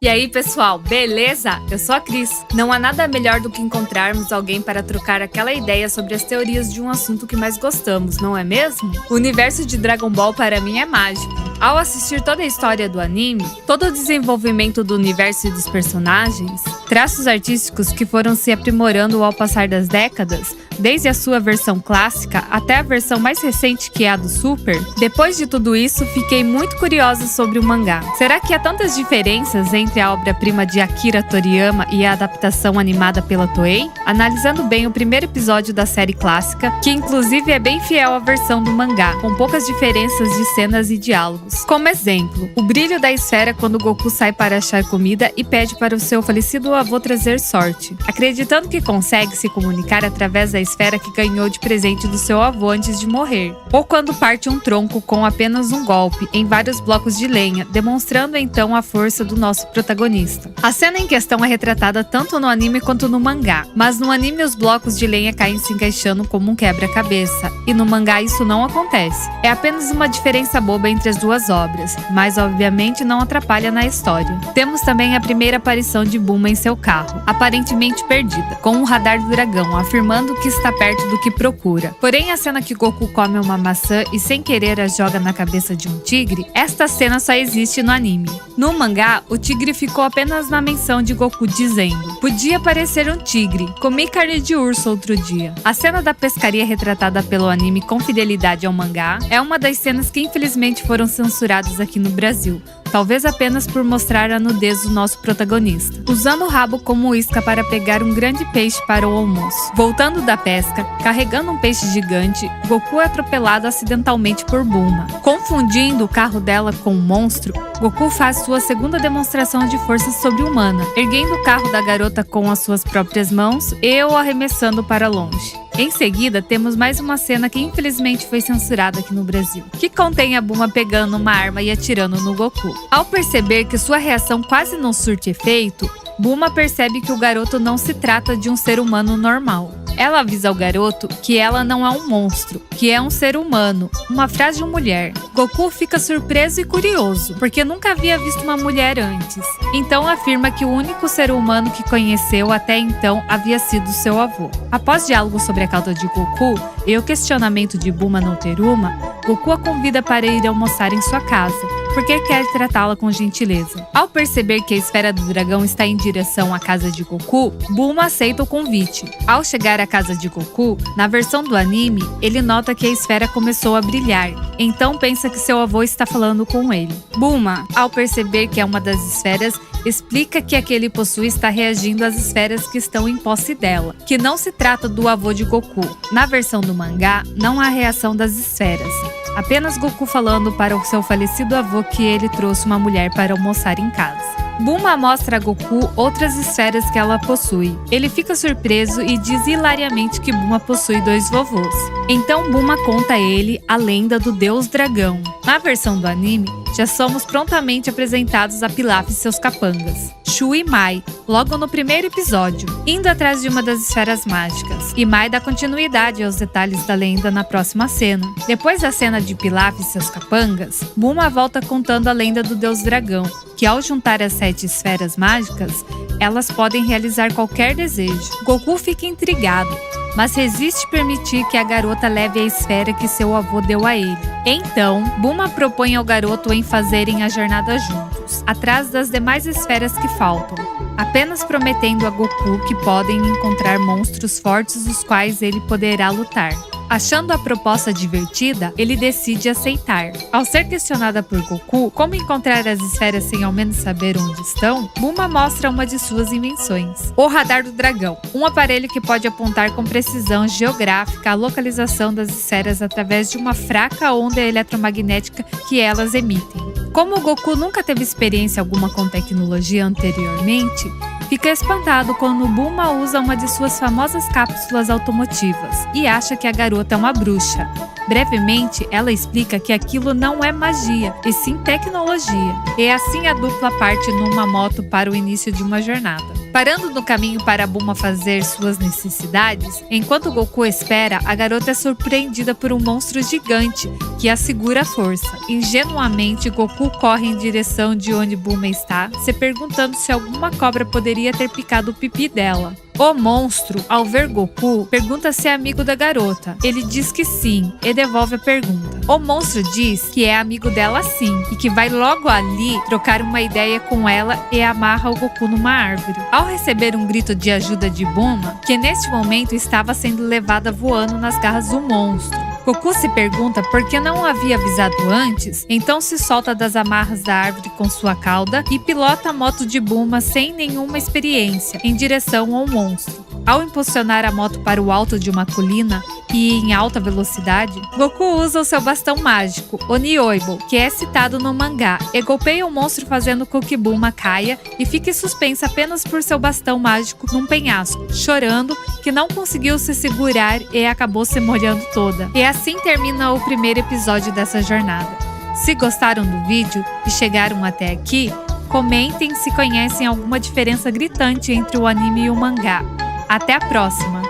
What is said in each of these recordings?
E aí, pessoal, beleza? Eu sou a Cris. Não há nada melhor do que encontrarmos alguém para trocar aquela ideia sobre as teorias de um assunto que mais gostamos, não é mesmo? O universo de Dragon Ball para mim é mágico. Ao assistir toda a história do anime, todo o desenvolvimento do universo e dos personagens, traços artísticos que foram se aprimorando ao passar das décadas, desde a sua versão clássica até a versão mais recente que é a do Super, depois de tudo isso, fiquei muito curiosa sobre o mangá. Será que há tantas diferenças entre a obra-prima de Akira Toriyama e a adaptação animada pela Toei? Analisando bem o primeiro episódio da série clássica, que inclusive é bem fiel à versão do mangá, com poucas diferenças de cenas e diálogos. Como exemplo, o brilho da esfera quando Goku sai para achar comida e pede para o seu falecido avô trazer sorte, acreditando que consegue se comunicar através da esfera que ganhou de presente do seu avô antes de morrer. Ou quando parte um tronco com apenas um golpe em vários blocos de lenha, demonstrando então a força do nosso protagonista. A cena em questão é retratada tanto no anime quanto no mangá, mas no anime os blocos de lenha caem se encaixando como um quebra-cabeça, e no mangá isso não acontece. É apenas uma diferença boba entre as duas obras, mas obviamente não atrapalha na história. Temos também a primeira aparição de Bulma em seu carro, aparentemente perdida, com um radar do dragão, afirmando que está perto do que procura. Porém, a cena que Goku come uma maçã e sem querer a joga na cabeça de um tigre, esta cena só existe no anime. No mangá, o tigre ficou apenas na menção de Goku dizendo: "Podia parecer um tigre, comi carne de urso outro dia". A cena da pescaria retratada pelo anime com fidelidade ao mangá é uma das cenas que infelizmente foram censuradas aqui no Brasil, talvez apenas por mostrar a nudez do nosso protagonista, usando o rabo como isca para pegar um grande peixe para o almoço. Voltando da pesca, carregando um peixe gigante, Goku é atropelado acidentalmente por Bulma. Confundindo o carro dela com um monstro, Goku faz sua segunda demonstração de força sobre-humana, erguendo o carro da garota com as suas próprias mãos e o arremessando para longe. Em seguida, temos mais uma cena que infelizmente foi censurada aqui no Brasil, que contém a Bulma pegando uma arma e atirando no Goku. Ao perceber que sua reação quase não surte efeito, Bulma percebe que o garoto não se trata de um ser humano normal. Ela avisa ao garoto que ela não é um monstro, que é um ser humano, uma frágil mulher. Goku fica surpreso e curioso, porque nunca havia visto uma mulher antes. Então afirma que o único ser humano que conheceu até então havia sido seu avô. Após diálogo sobre a causa de Goku e o questionamento de Bulma não ter uma, Goku a convida para ir almoçar em sua casa, porque quer tratá-la com gentileza. Ao perceber que a esfera do dragão está em direção à casa de Goku, Bulma aceita o convite. Ao chegar à casa de Goku, na versão do anime, ele nota que a esfera começou a brilhar, então pensa que seu avô está falando com ele. Bulma, ao perceber que é uma das esferas, explica que a que ele possui está reagindo às esferas que estão em posse dela, que não se trata do avô de Goku. Na versão do mangá, não há reação das esferas. Apenas Goku falando para o seu falecido avô que ele trouxe uma mulher para almoçar em casa. Bulma mostra a Goku outras esferas que ela possui. Ele fica surpreso e diz hilariamente que Bulma possui 2 vovôs. Então Bulma conta a ele a lenda do Deus Dragão. Na versão do anime, já somos prontamente apresentados a Pilaf e seus capangas, Shu e Mai, logo no primeiro episódio, indo atrás de uma das esferas mágicas. E Mai dá continuidade aos detalhes da lenda na próxima cena. Depois da cena de Pilaf e seus capangas, Bulma volta contando a lenda do Deus Dragão, que ao juntar as 7 esferas mágicas, elas podem realizar qualquer desejo. Goku fica intrigado, mas resiste permitir que a garota leve a esfera que seu avô deu a ele. Então, Bulma propõe ao garoto em fazerem a jornada juntos, atrás das demais esferas que faltam, apenas prometendo a Goku que podem encontrar monstros fortes os quais ele poderá lutar. Achando a proposta divertida, ele decide aceitar. Ao ser questionada por Goku como encontrar as esferas sem ao menos saber onde estão, Bulma mostra uma de suas invenções: o radar do dragão, um aparelho que pode apontar com precisão geográfica a localização das esferas através de uma fraca onda eletromagnética que elas emitem. Como o Goku nunca teve experiência alguma com tecnologia anteriormente, fica espantado quando Bulma usa uma de suas famosas cápsulas automotivas e acha que a garota é uma bruxa. Brevemente, ela explica que aquilo não é magia, e sim tecnologia, e assim a dupla parte numa moto para o início de uma jornada. Parando no caminho para Bulma fazer suas necessidades, enquanto Goku espera, a garota é surpreendida por um monstro gigante que a segura à força. Ingenuamente, Goku corre em direção de onde Bulma está, se perguntando se alguma cobra poderia ter picado o pipi dela. O monstro, ao ver Goku, pergunta se é amigo da garota. Ele diz que sim e devolve a pergunta. O monstro diz que é amigo dela sim e que vai logo ali trocar uma ideia com ela e amarra o Goku numa árvore. Ao receber um grito de ajuda de Bulma, que neste momento estava sendo levada voando nas garras do monstro, Goku se pergunta por que não havia avisado antes, então se solta das amarras da árvore com sua cauda e pilota a moto de Bulma sem nenhuma experiência, em direção ao monstro. Ao impulsionar a moto para o alto de uma colina e em alta velocidade, Goku usa o seu bastão mágico, o Nyoibo, que é citado no mangá, e golpeia o monstro fazendo com que Bulma caia e fique suspensa apenas por seu bastão mágico num penhasco, chorando que não conseguiu se segurar e acabou se molhando toda. E assim termina o primeiro episódio dessa jornada. Se gostaram do vídeo e chegaram até aqui, comentem se conhecem alguma diferença gritante entre o anime e o mangá. Até a próxima!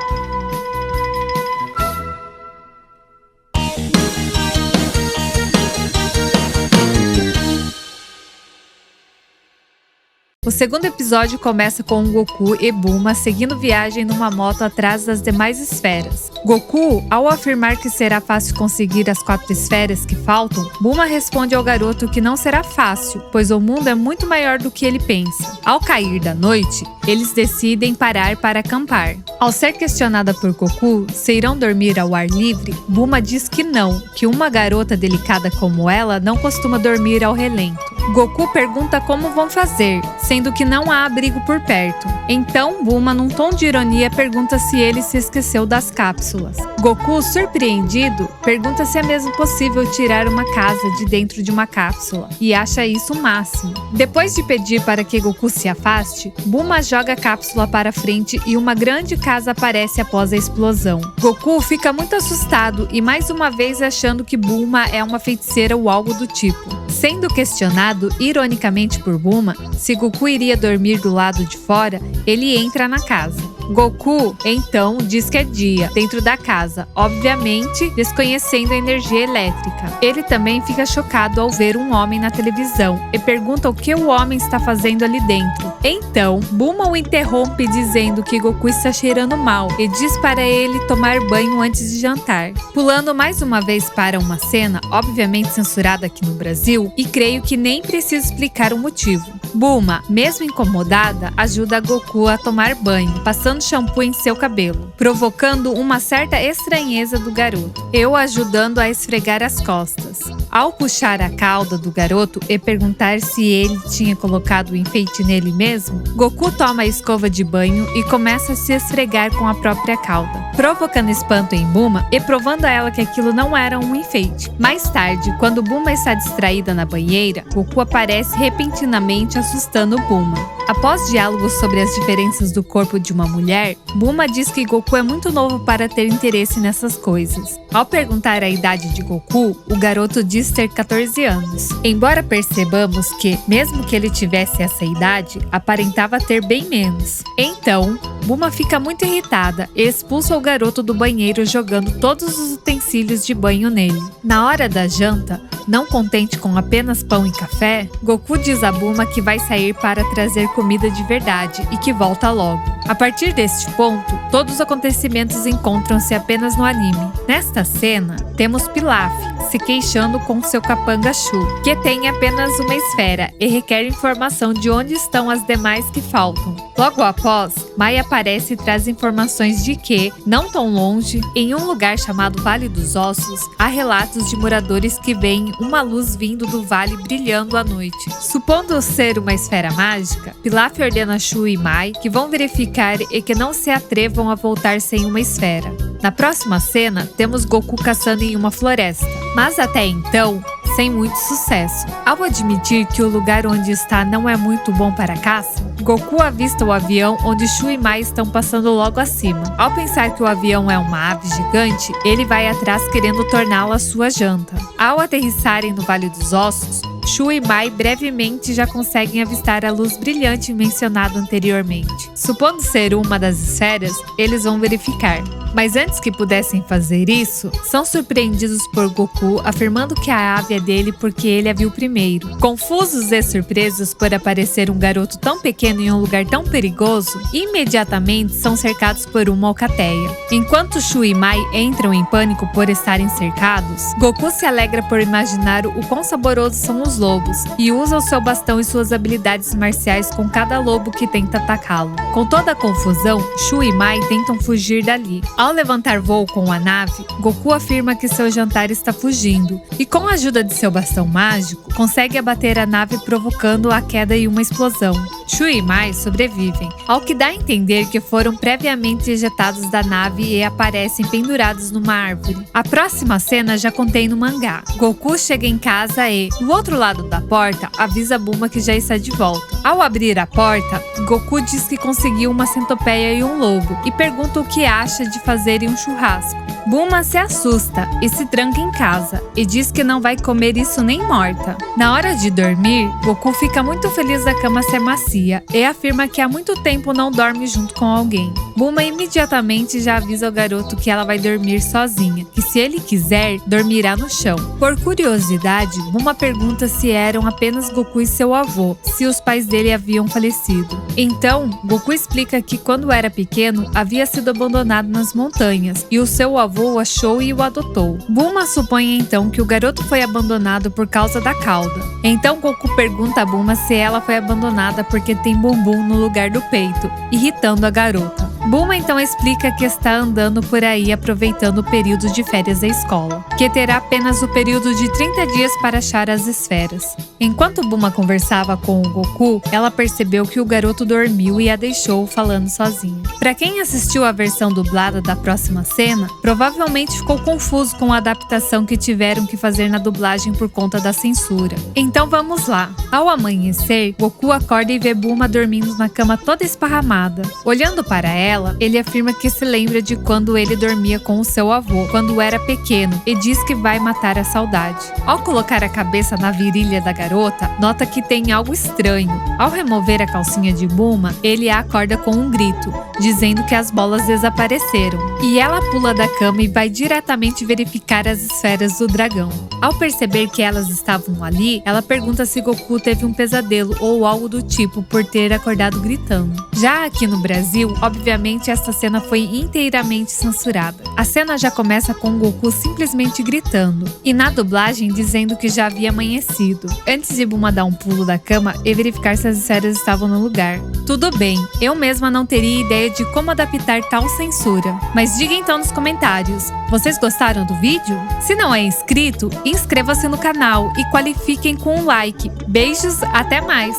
O segundo episódio começa com Goku e Bulma seguindo viagem numa moto atrás das demais esferas. Goku, ao afirmar que será fácil conseguir as 4 esferas que faltam, Bulma responde ao garoto que não será fácil, pois o mundo é muito maior do que ele pensa. Ao cair da noite, eles decidem parar para acampar. Ao ser questionada por Goku se irão dormir ao ar livre, Bulma diz que não, que uma garota delicada como ela não costuma dormir ao relento. Goku pergunta como vão fazer, sendo que não há abrigo por perto. Então, Bulma, num tom de ironia, pergunta se ele se esqueceu das cápsulas. Goku, surpreendido, pergunta se é mesmo possível tirar uma casa de dentro de uma cápsula, e acha isso o máximo. Depois de pedir para que Goku se afaste, Bulma joga a cápsula para frente e uma grande casa aparece após a explosão. Goku fica muito assustado e mais uma vez achando que Bulma é uma feiticeira ou algo do tipo. Sendo questionado, ironicamente por Bulma, se Goku iria dormir do lado de fora, ele entra na casa. Goku, então, diz que é dia, dentro da casa, obviamente desconhecendo a energia elétrica. Ele também fica chocado ao ver um homem na televisão e pergunta o que o homem está fazendo ali dentro. Então, Bulma o interrompe dizendo que Goku está cheirando mal e diz para ele tomar banho antes de jantar. Pulando mais uma vez para uma cena, obviamente censurada aqui no Brasil, e creio que nem preciso explicar o motivo. Bulma, mesmo incomodada, ajuda Goku a tomar banho, passando shampoo em seu cabelo, provocando uma certa estranheza do garoto, eu ajudando a esfregar as costas. Ao puxar a cauda do garoto e perguntar se ele tinha colocado o enfeite nele mesmo, Goku toma a escova de banho e começa a se esfregar com a própria cauda, provocando espanto em Bulma e provando a ela que aquilo não era um enfeite. Mais tarde, quando Bulma está distraída na banheira, Goku aparece repentinamente assustando Bulma. Após diálogos sobre as diferenças do corpo de uma mulher, Bulma diz que Goku é muito novo para ter interesse nessas coisas. Ao perguntar a idade de Goku, o garoto diz ter 14 anos. Embora percebamos que, mesmo que ele tivesse essa idade, aparentava ter bem menos. Então, Bulma fica muito irritada e expulsa o garoto do banheiro jogando todos os utensílios de banho nele. Na hora da janta, não contente com apenas pão e café, Goku diz a Bulma que vai sair para trazer comida de verdade e que volta logo. A partir deste ponto, todos os acontecimentos encontram-se apenas no anime. Nesta cena, temos Pilaf se queixando com seu capanga Shu, que tem apenas uma esfera e requer informação de onde estão as demais que faltam. Logo após, Mai aparece e traz informações de que, não tão longe, em um lugar chamado Vale dos Ossos, há relatos de moradores que veem uma luz vindo do vale brilhando à noite. Supondo ser uma esfera mágica, Pilaf ordena Shu e Mai que vão verificar e que não se atrevam a voltar sem uma esfera. Na próxima cena, temos Goku caçando em uma floresta, mas até então, sem muito sucesso. Ao admitir que o lugar onde está não é muito bom para a caça, Goku avista o avião onde Shu e Mai estão passando logo acima. Ao pensar que o avião é uma ave gigante, ele vai atrás querendo torná-la sua janta. Ao aterrissarem no Vale dos Ossos, Shu e Mai brevemente já conseguem avistar a luz brilhante mencionada anteriormente. Supondo ser uma das esferas, eles vão verificar. Mas antes que pudessem fazer isso, são surpreendidos por Goku afirmando que a ave é dele porque ele a viu primeiro. Confusos e surpresos por aparecer um garoto tão pequeno em um lugar tão perigoso, imediatamente são cercados por uma alcateia. Enquanto Shu e Mai entram em pânico por estarem cercados, Goku se alegra por imaginar o quão saborosos são os lobos e usa o seu bastão e suas habilidades marciais com cada lobo que tenta atacá-lo. Com toda a confusão, Shu e Mai tentam fugir dali. Ao levantar voo com a nave, Goku afirma que seu jantar está fugindo e, com a ajuda de seu bastão mágico, consegue abater a nave provocando a queda e uma explosão. Shu e Mai sobrevivem, ao que dá a entender que foram previamente ejetados da nave e aparecem pendurados numa árvore. A próxima cena já contém no mangá. Goku chega em casa e, do outro lado da porta, avisa Bulma que já está de volta. Ao abrir a porta, Goku diz que conseguiu uma centopeia e um lobo e pergunta o que acha de fazerem um churrasco. Bulma se assusta e se tranca em casa e diz que não vai comer isso nem morta. Na hora de dormir, Goku fica muito feliz da cama ser macia e afirma que há muito tempo não dorme junto com alguém. Bulma imediatamente já avisa o garoto que ela vai dormir sozinha, que se ele quiser, dormirá no chão. Por curiosidade, Bulma pergunta se eram apenas Goku e seu avô, se os pais dele haviam falecido. Então, Goku explica que quando era pequeno, havia sido abandonado nas montanhas e o seu avô o achou e o adotou. Bulma supõe então que o garoto foi abandonado por causa da cauda. Então Goku pergunta a Bulma se ela foi abandonada porque tem bumbum no lugar do peito, irritando a garota. Bulma então explica que está andando por aí aproveitando o período de férias da escola, que terá apenas o período de 30 dias para achar as esferas. Enquanto Bulma conversava com o Goku, ela percebeu que o garoto dormiu e a deixou falando sozinha. Para quem assistiu a versão dublada da próxima cena, provavelmente ficou confuso com a adaptação que tiveram que fazer na dublagem por conta da censura. Então vamos lá. Ao amanhecer, Goku acorda e vê Bulma dormindo na cama toda esparramada. Olhando para ela, ele afirma que se lembra de quando ele dormia com o seu avô, quando era pequeno, e diz que vai matar a saudade. Ao colocar a cabeça na virilha da garota, nota que tem algo estranho. Ao remover a calcinha de Bulma, ele a acorda com um grito, dizendo que as bolas desapareceram. E ela pula da cama e vai diretamente verificar as esferas do dragão. Ao perceber que elas estavam ali, ela pergunta se Goku teve um pesadelo ou algo do tipo por ter acordado gritando. Já aqui no Brasil, obviamente esta cena foi inteiramente censurada. A cena já começa com Goku simplesmente gritando, e na dublagem dizendo que já havia amanhecido, antes de Bulma dar um pulo da cama e verificar se as esferas estavam no lugar. Tudo bem, eu mesma não teria ideia de como adaptar tal censura, mas diga então nos comentários, vocês gostaram do vídeo? Se não é inscrito, inscreva-se no canal e qualifiquem com um like. Beijos, até mais!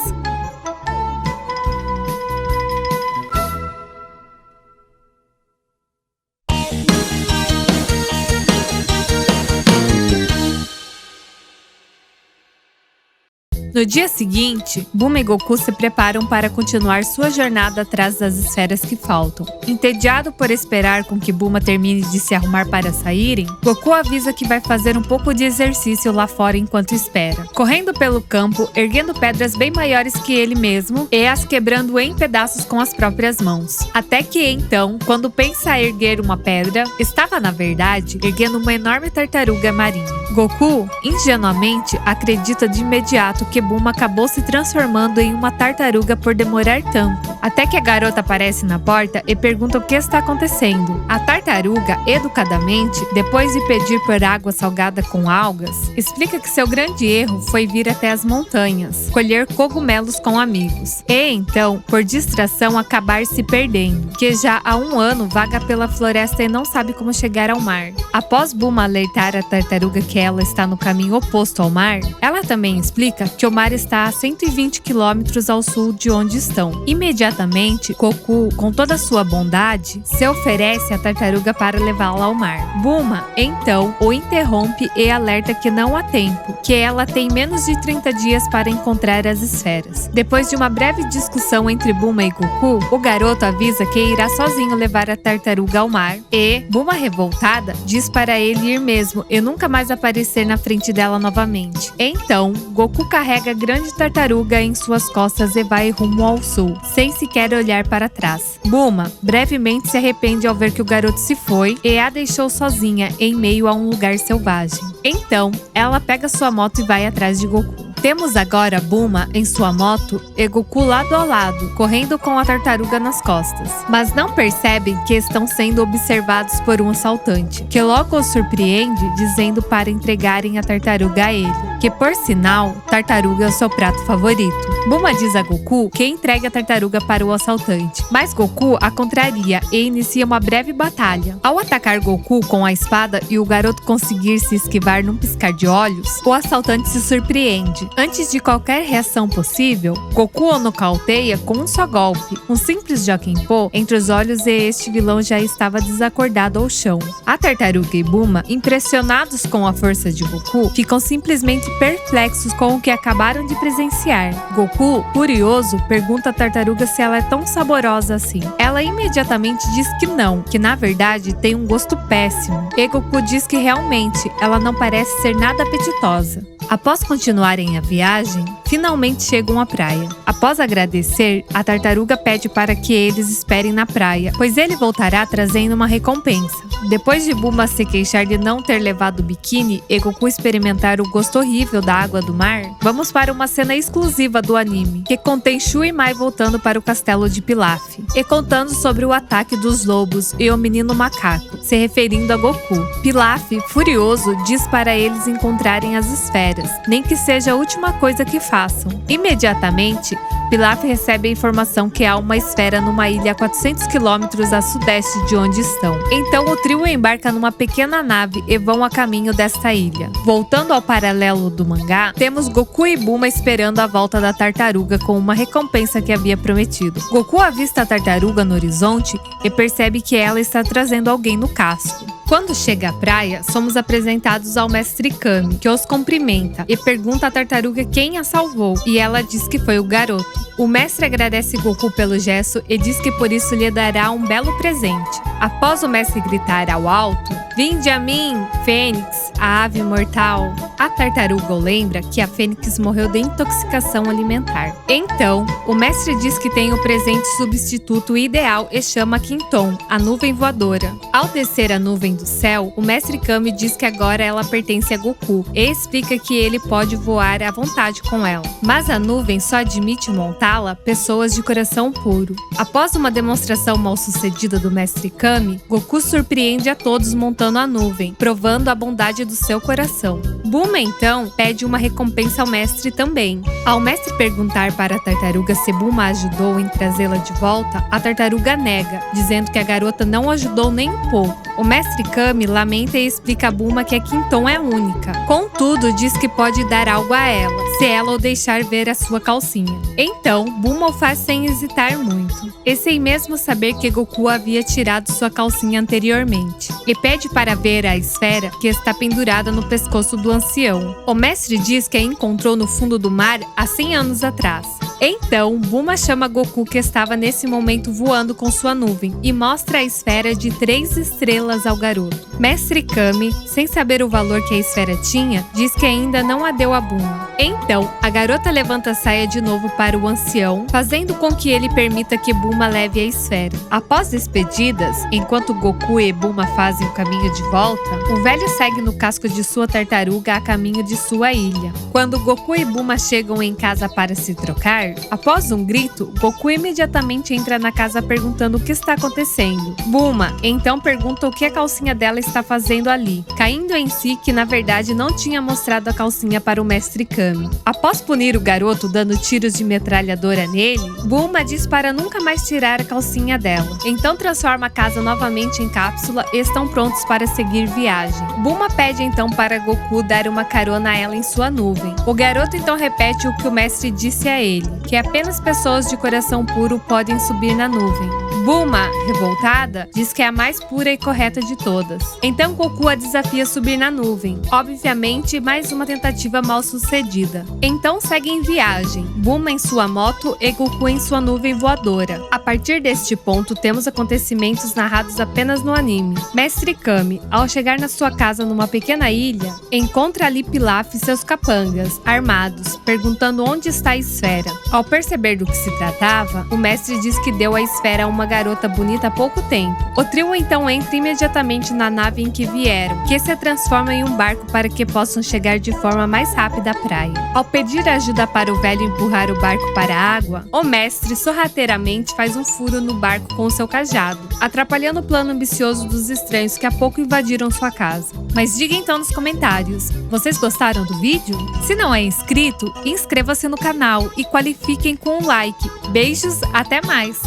No dia seguinte, Bulma e Goku se preparam para continuar sua jornada atrás das esferas que faltam. Entediado por esperar com que Bulma termine de se arrumar para saírem, Goku avisa que vai fazer um pouco de exercício lá fora enquanto espera. Correndo pelo campo, erguendo pedras bem maiores que ele mesmo e as quebrando em pedaços com as próprias mãos. Até que então, quando pensa erguer uma pedra, estava na verdade erguendo uma enorme tartaruga marinha. Goku, ingenuamente, acredita de imediato que Bulma acabou se transformando em uma tartaruga por demorar tanto. Até que a garota aparece na porta e pergunta o que está acontecendo. A tartaruga, educadamente, depois de pedir por água salgada com algas, explica que seu grande erro foi vir até as montanhas, colher cogumelos com amigos, e então, por distração, acabar se perdendo, que já há 1 ano vaga pela floresta e não sabe como chegar ao mar. Após Bulma alertar a tartaruga que ela está no caminho oposto ao mar, ela também explica que o mar está a 120 quilômetros ao sul de onde estão. Imediatamente, Goku, com toda a sua bondade, se oferece à tartaruga para levá-la ao mar. Bulma, então, o interrompe e alerta que não há tempo, que ela tem menos de 30 dias para encontrar as esferas. Depois de uma breve discussão entre Bulma e Goku, o garoto avisa que irá sozinho levar a tartaruga ao mar e, Bulma revoltada, diz para ele ir mesmo e nunca mais aparecer na frente dela novamente. Então, Goku carrega a grande tartaruga em suas costas e vai rumo ao sul, sem sequer olhar para trás. Bulma brevemente se arrepende ao ver que o garoto se foi e a deixou sozinha em meio a um lugar selvagem. Então, ela pega sua moto e vai atrás de Goku. Temos agora Bulma em sua moto e Goku lado a lado, correndo com a tartaruga nas costas. Mas não percebem que estão sendo observados por um assaltante, que logo os surpreende dizendo para entregarem a tartaruga a ele, que por sinal, tartaruga é o seu prato favorito. Bulma diz a Goku que entregue a tartaruga para o assaltante, mas Goku a contraria e inicia uma breve batalha. Ao atacar Goku com a espada e o garoto conseguir se esquivar num piscar de olhos, o assaltante se surpreende. Antes de qualquer reação possível, Goku o nocauteia com um só golpe, um simples Jokenpô entre os olhos, e este vilão já estava desacordado ao chão. A tartaruga e Bulma, impressionados com a força de Goku, ficam simplesmente perplexos com o que acabaram de presenciar. Goku, curioso, pergunta à tartaruga se ela é tão saborosa assim. Ela imediatamente diz que não, que na verdade tem um gosto péssimo. E Goku diz que realmente ela não parece ser nada apetitosa. Após continuarem a viagem, finalmente chegam à praia. Após agradecer, a tartaruga pede para que eles esperem na praia, pois ele voltará trazendo uma recompensa. Depois de Bulma se queixar de não ter levado o biquíni e Goku experimentar o gosto horrível da água do mar, vamos para uma cena exclusiva do anime, que contém Shu e Mai voltando para o castelo de Pilaf, e contando sobre o ataque dos lobos e o menino macaco, se referindo a Goku. Pilaf, furioso, diz para eles encontrarem as esferas, nem que seja a última coisa que façam. Imediatamente, Pilaf recebe a informação que há uma esfera numa ilha a 400 quilômetros a sudeste de onde estão. Então o trio embarca numa pequena nave e vão a caminho desta ilha. Voltando ao paralelo do mangá, temos Goku e Bulma esperando a volta da tartaruga com uma recompensa que havia prometido. Goku avista a tartaruga no horizonte e percebe que ela está trazendo alguém no casco. Quando chega à praia, somos apresentados ao mestre Kami, que os cumprimenta e pergunta à tartaruga quem a salvou, e ela diz que foi o garoto. O mestre agradece Goku pelo gesto e diz que por isso lhe dará um belo presente. Após o mestre gritar ao alto, "Vinde a mim, Fênix, a ave imortal", a tartaruga lembra que a Fênix morreu de intoxicação alimentar. Então, o mestre diz que tem o presente substituto ideal e chama Quinton, a nuvem voadora. Ao descer a nuvem do céu, o mestre Kami diz que agora ela pertence a Goku e explica que ele pode voar à vontade com ela. Mas a nuvem só admite montá-la pessoas de coração puro. Após uma demonstração mal sucedida do mestre Kami, Goku surpreende a todos montando a nuvem, provando a bondade do seu coração. Bulma então pede uma recompensa ao mestre também. Ao mestre perguntar para a tartaruga se Bulma ajudou em trazê-la de volta, a tartaruga nega, dizendo que a garota não ajudou nem um pouco. O mestre Kami lamenta e explica a Bulma que a Quinton é única. Contudo, diz que pode dar algo a ela, se ela o deixar ver a sua calcinha. Então, Bulma o faz sem hesitar muito, e sem mesmo saber que Goku havia tirado sua calcinha anteriormente, e pede para ver a esfera que está pendurada no pescoço do ancião. O mestre diz que a encontrou no fundo do mar há 100 anos atrás. Então, Bulma chama Goku, que estava nesse momento voando com sua nuvem, e mostra a esfera de 3 estrelas ao garoto. Mestre Kami, sem saber o valor que a esfera tinha, diz que ainda não a deu a Bulma. Então, a garota levanta a saia de novo para o ancião, fazendo com que ele permita que Bulma leve a esfera. Após despedidas, enquanto Goku e Bulma fazem o caminho de volta, o velho segue no casco de sua tartaruga a caminho de sua ilha. Quando Goku e Bulma chegam em casa para se trocar, radar. Após um grito, Goku imediatamente entra na casa perguntando o que está acontecendo. Bulma então pergunta o que a calcinha dela está fazendo ali, caindo em si que na verdade não tinha mostrado a calcinha para o Mestre Kami. Após punir o garoto dando tiros de metralhadora nele, Bulma diz para nunca mais tirar a calcinha dela. Então transforma a casa novamente em cápsula e estão prontos para seguir viagem. Bulma pede então para Goku dar uma carona a ela em sua nuvem. O garoto então repete o que o mestre disse a ele, que apenas pessoas de coração puro podem subir na nuvem. Bulma, revoltada, diz que é a mais pura e correta de todas. Então Goku a desafia a subir na nuvem. Obviamente, mais uma tentativa mal sucedida. Então seguem viagem, Bulma em sua moto e Goku em sua nuvem voadora. A partir deste ponto, temos acontecimentos narrados apenas no anime. Mestre Kami, ao chegar na sua casa numa pequena ilha, encontra ali Pilaf e seus capangas, armados, perguntando onde está a esfera. Ao perceber do que se tratava, o mestre diz que deu a esfera a uma garota bonita há pouco tempo. O trio então entra imediatamente na nave em que vieram, que se transforma em um barco para que possam chegar de forma mais rápida à praia. Ao pedir ajuda para o velho empurrar o barco para a água, o mestre sorrateiramente faz um furo no barco com seu cajado, atrapalhando o plano ambicioso dos estranhos que há pouco invadiram sua casa. Mas diga então nos comentários, vocês gostaram do vídeo? Se não é inscrito, inscreva-se no canal e qualifiquem com um like. Beijos, até mais!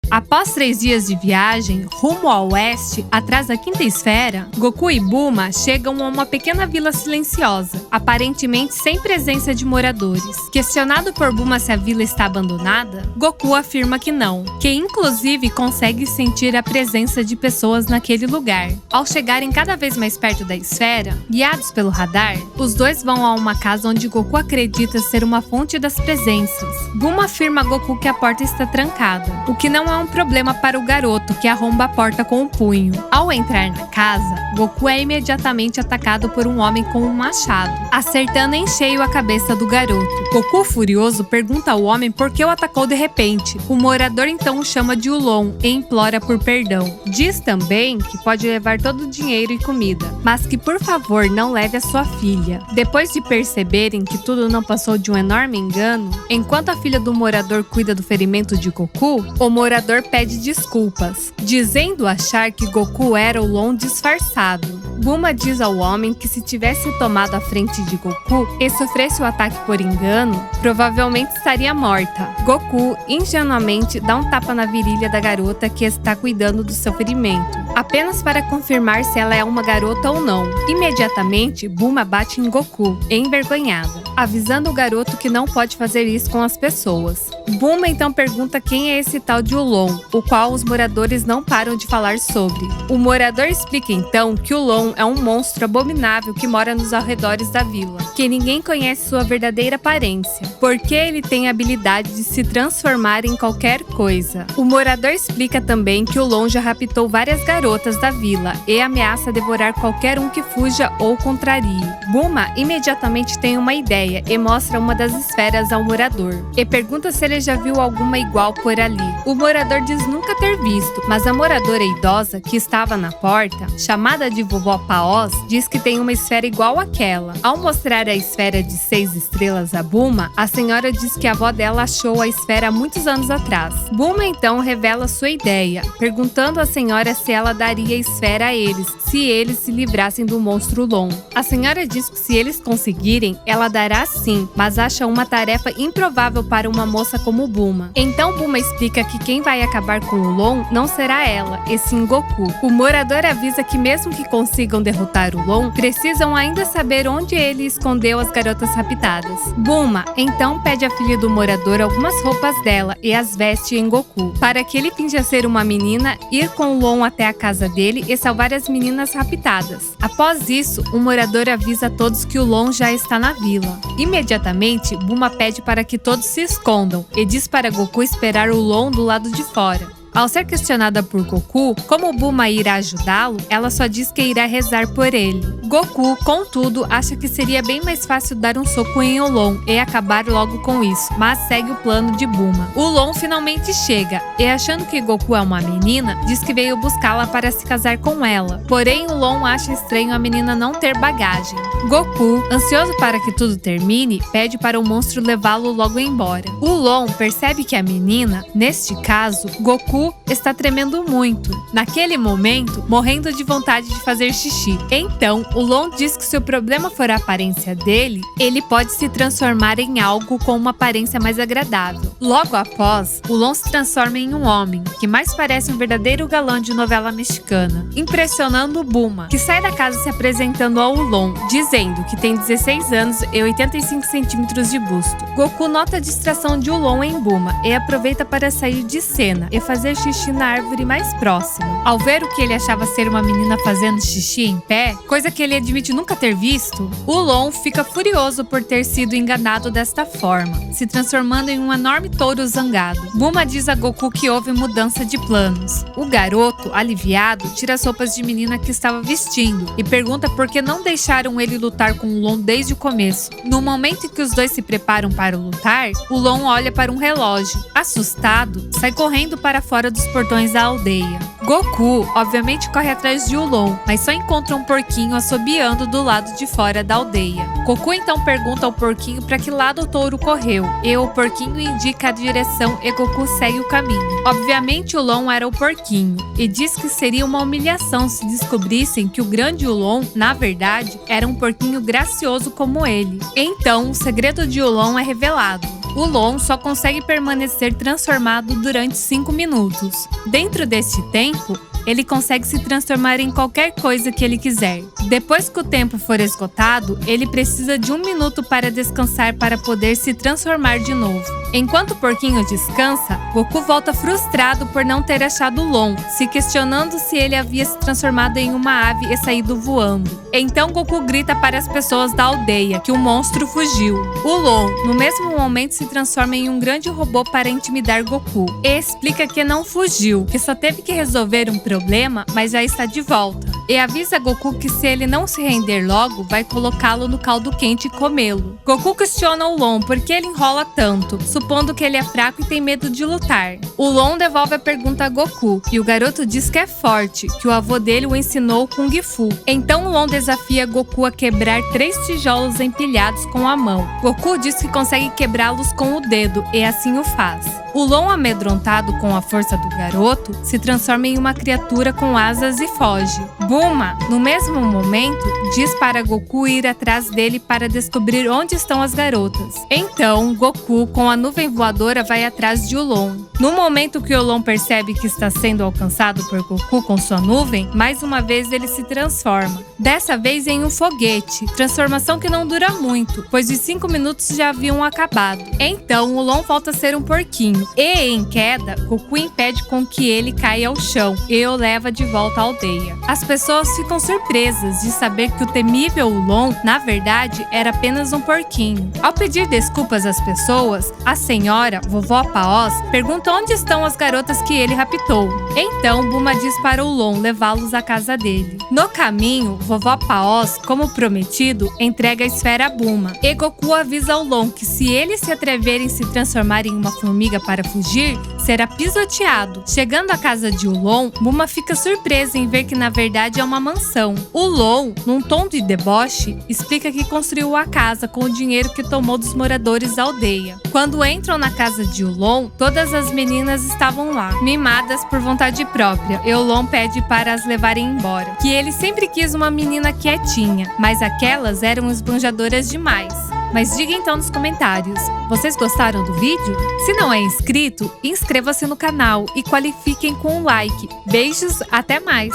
Após 3 dias de viagem, rumo ao oeste, atrás da quinta esfera, Goku e Bulma chegam a uma pequena vila silenciosa, aparentemente sem presença de moradores. Questionado por Bulma se a vila está abandonada, Goku afirma que não, que inclusive consegue sentir a presença de pessoas naquele lugar. Ao chegarem cada vez mais perto da esfera, guiados pelo radar, os dois vão a uma casa onde Goku acredita ser uma fonte das presenças. Bulma afirma a Goku que a porta está trancada, o que não é um problema para o garoto, que arromba a porta com o punho. Ao entrar na casa, Goku é imediatamente atacado por um homem com um machado, acertando em cheio a cabeça do garoto. Goku, furioso, pergunta ao homem por que o atacou de repente. O morador então o chama de Ulon e implora por perdão. Diz também que pode levar todo o dinheiro e comida, mas que por favor não leve a sua filha. Depois de perceberem que tudo não passou de um enorme engano, enquanto a filha do morador cuida do ferimento de Goku, o morador pede desculpas, dizendo achar que Goku era o Long disfarçado. Bulma diz ao homem que se tivesse tomado a frente de Goku e sofresse o ataque por engano, provavelmente estaria morta. Goku, ingenuamente, dá um tapa na virilha da garota que está cuidando do seu ferimento, apenas para confirmar se ela é uma garota ou não. Imediatamente, Bulma bate em Goku, envergonhada, avisando o garoto que não pode fazer isso com as pessoas. Bulma então pergunta quem é esse tal de Ulon, o qual os moradores não param de falar sobre. O morador explica então que Ulon é um monstro abominável que mora nos arredores da vila, que ninguém conhece sua verdadeira aparência, porque ele tem a habilidade de se transformar em qualquer coisa. O morador explica também que Ulon já raptou várias garotas da vila e ameaça devorar qualquer um que fuja ou contrarie. Bulma imediatamente tem uma ideia e mostra uma das esferas ao morador, e pergunta se ele já viu alguma igual por ali. O morador diz nunca ter visto, mas a moradora idosa que estava na porta, chamada de Vovó Paoz, diz que tem uma esfera igual àquela. Ao mostrar a esfera de 6 estrelas a Bulma, a senhora diz que a avó dela achou a esfera há muitos anos atrás. Bulma então revela sua ideia, perguntando à senhora se ela daria a esfera a eles, se eles se livrassem do monstro Long. A senhora diz que se eles conseguirem, ela dará sim, mas acha uma tarefa improvável para uma moça como Bulma. Então Bulma explica que quem vai acabar com o Long não será ela, e sim Goku. O morador avisa que mesmo que consigam derrotar o Long, precisam ainda saber onde ele escondeu as garotas raptadas. Bulma então pede à filha do morador algumas roupas dela e as veste em Goku, para que ele finja ser uma menina, ir com o Long até a casa dele e salvar as meninas raptadas. Após isso, o morador avisa a todos que o Long já está na vila. Imediatamente, Bulma pede para que todos se escondam e diz para Goku esperar o Long do lado de fora. Ao ser questionada por Goku como Bulma irá ajudá-lo, ela só diz que irá rezar por ele. Goku, contudo, acha que seria bem mais fácil dar um soco em Ulon e acabar logo com isso, mas segue o plano de Bulma. Ulon finalmente chega e, achando que Goku é uma menina, diz que veio buscá-la para se casar com ela. Porém, Ulon acha estranho a menina não ter bagagem. Goku, ansioso para que tudo termine, pede para o monstro levá-lo logo embora. Ulon percebe que a menina, neste caso, Goku, está tremendo muito. Naquele momento, morrendo de vontade de fazer xixi. Então, Ulon diz que se o problema for a aparência dele, ele pode se transformar em algo com uma aparência mais agradável. Logo após, Ulon se transforma em um homem, que mais parece um verdadeiro galã de novela mexicana, impressionando Bulma, que sai da casa se apresentando ao Ulon, dizendo que tem 16 anos e 85 centímetros de busto. Goku nota a distração de Ulon em Bulma e aproveita para sair de cena e fazer xixi na árvore mais próxima. Ao ver o que ele achava ser uma menina fazendo xixi em pé, coisa que ele admite nunca ter visto, Ulon fica furioso por ter sido enganado desta forma, se transformando em um enorme touro zangado. Bulma diz a Goku que houve mudança de planos. O garoto, aliviado, tira as roupas de menina que estava vestindo e pergunta por que não deixaram ele lutar com Ulon desde o começo. No momento em que os dois se preparam para lutar, Ulon olha para um relógio. Assustado, sai correndo para fora dos portões da aldeia. Goku, obviamente, corre atrás de Ulon, mas só encontra um porquinho assobiando do lado de fora da aldeia. Goku então pergunta ao porquinho para que lado o touro correu, e o porquinho indica a direção e Goku segue o caminho. Obviamente, Ulon era o porquinho, e diz que seria uma humilhação se descobrissem que o grande Ulon, na verdade, era um porquinho gracioso como ele. Então, o segredo de Ulon é revelado. Ulon só consegue permanecer transformado durante 5 minutos. Dentro deste tempo, ele consegue se transformar em qualquer coisa que ele quiser. Depois que o tempo for esgotado, ele precisa de 1 minuto para descansar para poder se transformar de novo. Enquanto o porquinho descansa, Goku volta frustrado por não ter achado Ulon, se questionando se ele havia se transformado em uma ave e saído voando. Então Goku grita para as pessoas da aldeia que o monstro fugiu. Ulon, no mesmo momento, se transforma em um grande robô para intimidar Goku e explica que não fugiu, que só teve que resolver um problema, mas já está de volta. E avisa Goku que se ele não se render logo, vai colocá-lo no caldo quente e comê-lo. Goku questiona Ulon por que ele enrola tanto, supondo que ele é fraco e tem medo de lutar. Ulon devolve a pergunta a Goku, e o garoto diz que é forte, que o avô dele o ensinou Kung Fu. Então Ulon desafia Goku a quebrar 3 tijolos empilhados com a mão. Goku diz que consegue quebrá-los com o dedo, e assim o faz. Ulon, amedrontado com a força do garoto, se transforma em uma criatura com asas e foge. Bulma, no mesmo momento, diz para Goku ir atrás dele para descobrir onde estão as garotas. Então, Goku, com a nuvem voadora, vai atrás de Ulon. No momento que Ulon percebe que está sendo alcançado por Goku com sua nuvem, mais uma vez ele se transforma. Dessa vez em um foguete, transformação que não dura muito, pois os 5 minutos já haviam acabado. Então, Ulon volta a ser um porquinho. E, em queda, Goku impede com que ele caia ao chão e o leva de volta à aldeia. As pessoas ficam surpresas de saber que o temível Ulon, na verdade, era apenas um porquinho. Ao pedir desculpas às pessoas, a senhora, vovó Paoz, pergunta onde estão as garotas que ele raptou. Então, Bulma diz para Ulon levá-los à casa dele. No caminho, vovó Paoz, como prometido, entrega a esfera a Bulma. E Goku avisa Ulon que se ele se atrever em se transformar em uma formiga para fugir, será pisoteado. Chegando à casa de Ulon, Bulma fica surpresa em ver que na verdade é uma mansão. Ulon, num tom de deboche, explica que construiu a casa com o dinheiro que tomou dos moradores da aldeia. Quando entram na casa de Ulon, todas as meninas estavam lá, mimadas por vontade própria, e Ulon pede para as levarem embora, que ele sempre quis uma menina quietinha, mas aquelas eram esbanjadoras demais. Mas diga então nos comentários, vocês gostaram do vídeo? Se não é inscrito, inscreva-se no canal e qualifiquem com um like. Beijos, até mais!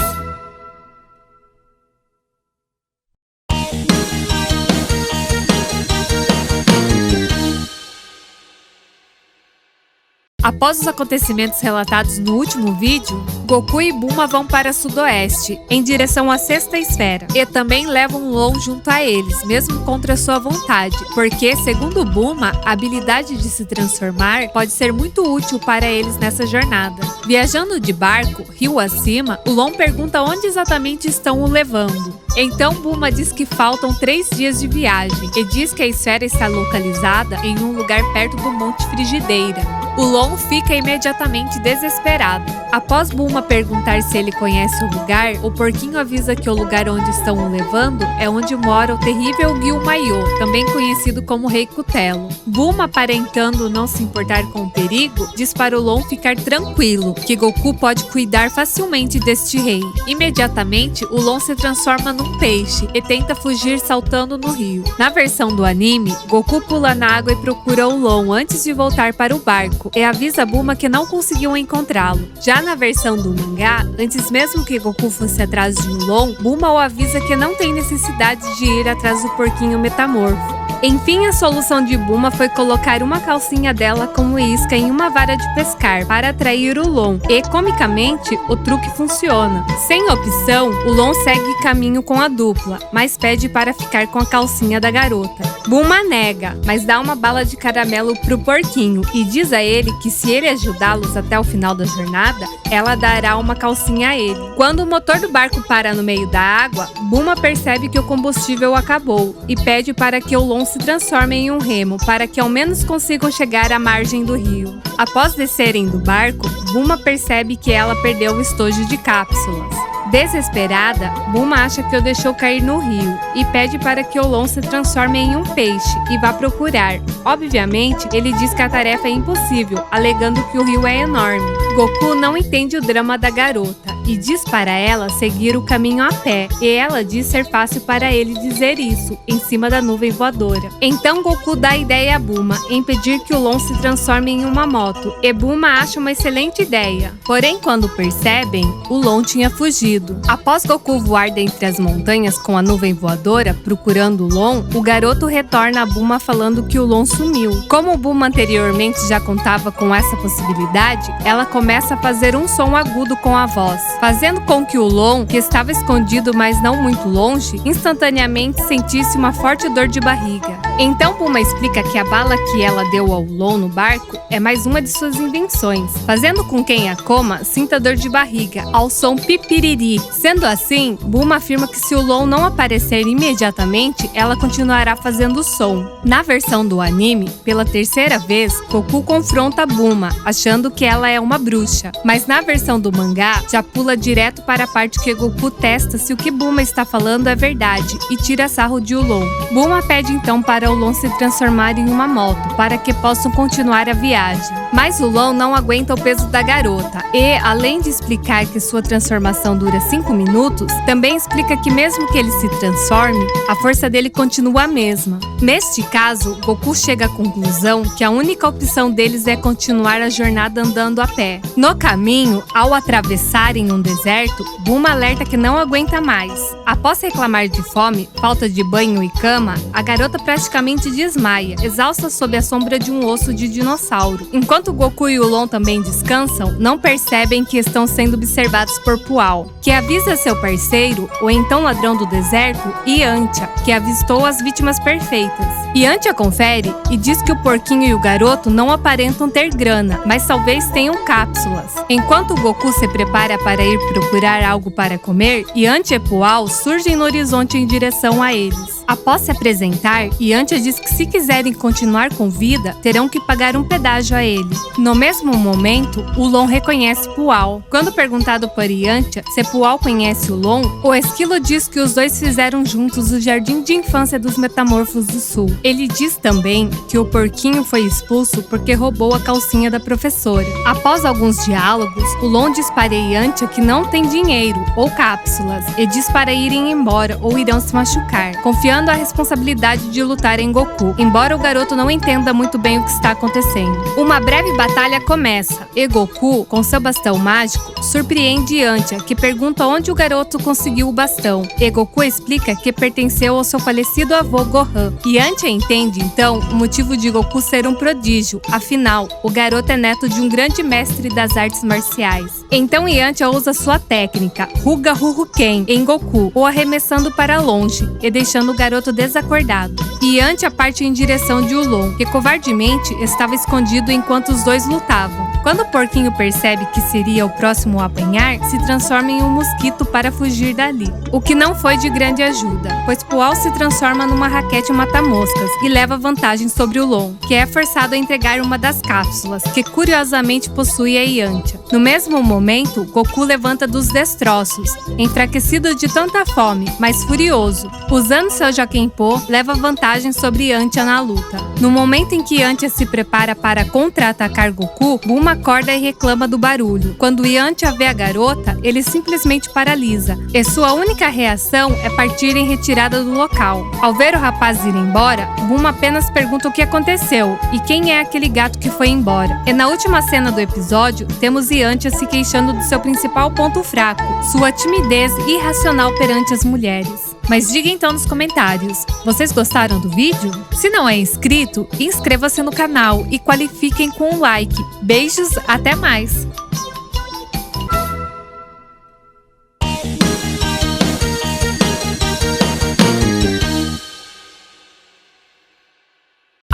Após os acontecimentos relatados no último vídeo, Goku e Bulma vão para Sudoeste, em direção à Sexta Esfera, e também levam Long junto a eles, mesmo contra sua vontade, porque, segundo Bulma, a habilidade de se transformar pode ser muito útil para eles nessa jornada. Viajando de barco, rio acima, o Long pergunta onde exatamente estão o levando. Então Bulma diz que faltam 3 dias de viagem e diz que a esfera está localizada em um lugar perto do Monte Frigideira. O Long fica imediatamente desesperado. Após Bulma perguntar se ele conhece o lugar, o porquinho avisa que o lugar onde estão o levando é onde mora o terrível Gyumayô, também conhecido como Rei Cutelo. Bulma, aparentando não se importar com o perigo, diz para o Long ficar tranquilo, que Goku pode cuidar facilmente deste rei. Imediatamente, o Long se transforma num peixe e tenta fugir saltando no rio. Na versão do anime, Goku pula na água e procura o Long antes de voltar para o barco e avisa Bulma que não conseguiu encontrá-lo. Já na versão do mangá, antes mesmo que Goku fosse atrás de Long, Bulma o avisa que não tem necessidade de ir atrás do porquinho metamorfo. Enfim, a solução de Bulma foi colocar uma calcinha dela como isca em uma vara de pescar para atrair o Long, e comicamente, o truque funciona. Sem opção, o Long segue caminho com a dupla, mas pede para ficar com a calcinha da garota. Bulma nega, mas dá uma bala de caramelo pro porquinho e diz a ele que se ele ajudá-los até o final da jornada, ela dará uma calcinha a ele. Quando o motor do barco para no meio da água, Bulma percebe que o combustível acabou e pede para que o Long se transforme em um remo para que ao menos consigam chegar à margem do rio. Após descerem do barco, Bulma percebe que ela perdeu o estojo de cápsulas. Desesperada, Bulma acha que o deixou cair no rio e pede para que o Long se transforme em um peixe e vá procurar. Obviamente, ele diz que a tarefa é impossível, alegando que o rio é enorme. Goku não entende o drama da garota e diz para ela seguir o caminho a pé, e ela diz ser fácil para ele dizer isso, em cima da nuvem voadora. Então Goku dá a ideia a Bulma em pedir que o Long se transforme em uma moto, e Bulma acha uma excelente ideia. Porém, quando percebem, o Long tinha fugido. Após Goku voar dentre as montanhas com a nuvem voadora, procurando o Long, o garoto retorna a Bulma falando que o Long sumiu. Como Bulma anteriormente já contava com essa possibilidade, ela começa a fazer um som agudo com a voz, fazendo com que o Long, que estava escondido mas não muito longe, instantaneamente sentisse uma forte dor de barriga. Então Bulma explica que a bala que ela deu ao Long no barco é mais uma de suas invenções, fazendo com que quem a coma sinta dor de barriga ao som pipiriri. Sendo assim, Bulma afirma que se o Long não aparecer imediatamente, ela continuará fazendo o som. Na versão do anime, pela terceira vez, Goku confronta Bulma, achando que ela é uma bruxa, mas na versão do mangá, já pula direto para a parte que Goku testa se o que Bulma está falando é verdade e tira sarro de Long. Bulma pede então para o Long se transformar em uma moto, para que possam continuar a viagem. Mas o Long não aguenta o peso da garota e, além de explicar que sua transformação dura 5 minutos, também explica que mesmo que ele se transforme, a força dele continua a mesma. Neste caso, Goku chega à conclusão que a única opção deles é continuar a jornada andando a pé. No caminho, ao atravessarem um deserto, Bulma alerta que não aguenta mais. Após reclamar de fome, falta de banho e cama, a garota praticamente desmaia, exausta sob a sombra de um osso de dinossauro. Enquanto Goku e o Long também descansam, não percebem que estão sendo observados por Pual, que avisa seu parceiro, o então ladrão do deserto, Yantia, que avistou as vítimas perfeitas. Yantia confere e diz que o porquinho e o garoto não aparentam ter grana, mas talvez tenham cápsulas. Enquanto Goku se prepara para ir procurar algo para comer, Yantia e Pual surgem no horizonte em direção a eles. Após se apresentar, Yantia diz que se quiserem continuar com vida, terão que pagar um pedágio a ele. No mesmo momento, o Long reconhece Pual. Quando perguntado por Yantia se Pual conhece o Long, o esquilo diz que os dois fizeram juntos o jardim de infância dos Metamorfos do Sul. Ele diz também que o porquinho foi expulso porque roubou a calcinha da professora. Após alguns diálogos, o Long diz para Yantia que não tem dinheiro ou cápsulas e diz para irem embora ou irão se machucar, confiando colocando a responsabilidade de lutar em Goku, embora o garoto não entenda muito bem o que está acontecendo. Uma breve batalha começa, e Goku, com seu bastão mágico, surpreende Yantia, que pergunta onde o garoto conseguiu o bastão, e Goku explica que pertenceu ao seu falecido avô Gohan. Yantia entende, então, o motivo de Goku ser um prodígio, afinal, o garoto é neto de um grande mestre das artes marciais. Então Yantia usa sua técnica, Ruga Ruruken, em Goku, o arremessando para longe e deixando o garoto desacordado. Yantia parte em direção de Ulon, que covardemente estava escondido enquanto os dois lutavam. Quando o porquinho percebe que seria o próximo a apanhar, se transforma em um mosquito para fugir dali. O que não foi de grande ajuda, pois Pual se transforma numa raquete mata-moscas e leva vantagem sobre Ulon, que é forçado a entregar uma das cápsulas, que curiosamente possui a Yantia. No mesmo momento, Goku levanta dos destroços, enfraquecido de tanta fome, mas furioso. Usando seu Jokenpô, leva vantagem sobre Yantia na luta. No momento em que Yantia se prepara para contra-atacar Goku, Bulma acorda e reclama do barulho. Quando Yantia vê a garota, ele simplesmente paralisa, e sua única reação é partir em retirada do local. Ao ver o rapaz ir embora, Bulma apenas pergunta o que aconteceu e quem é aquele gato que foi embora. E na última cena do episódio, temos Yantia se queixando do seu principal ponto fraco, sua timidez irracional perante as mulheres. Mas diga então nos comentários, vocês gostaram do vídeo? Se não é inscrito, inscreva-se no canal e qualifiquem com um like. Beijos, até mais!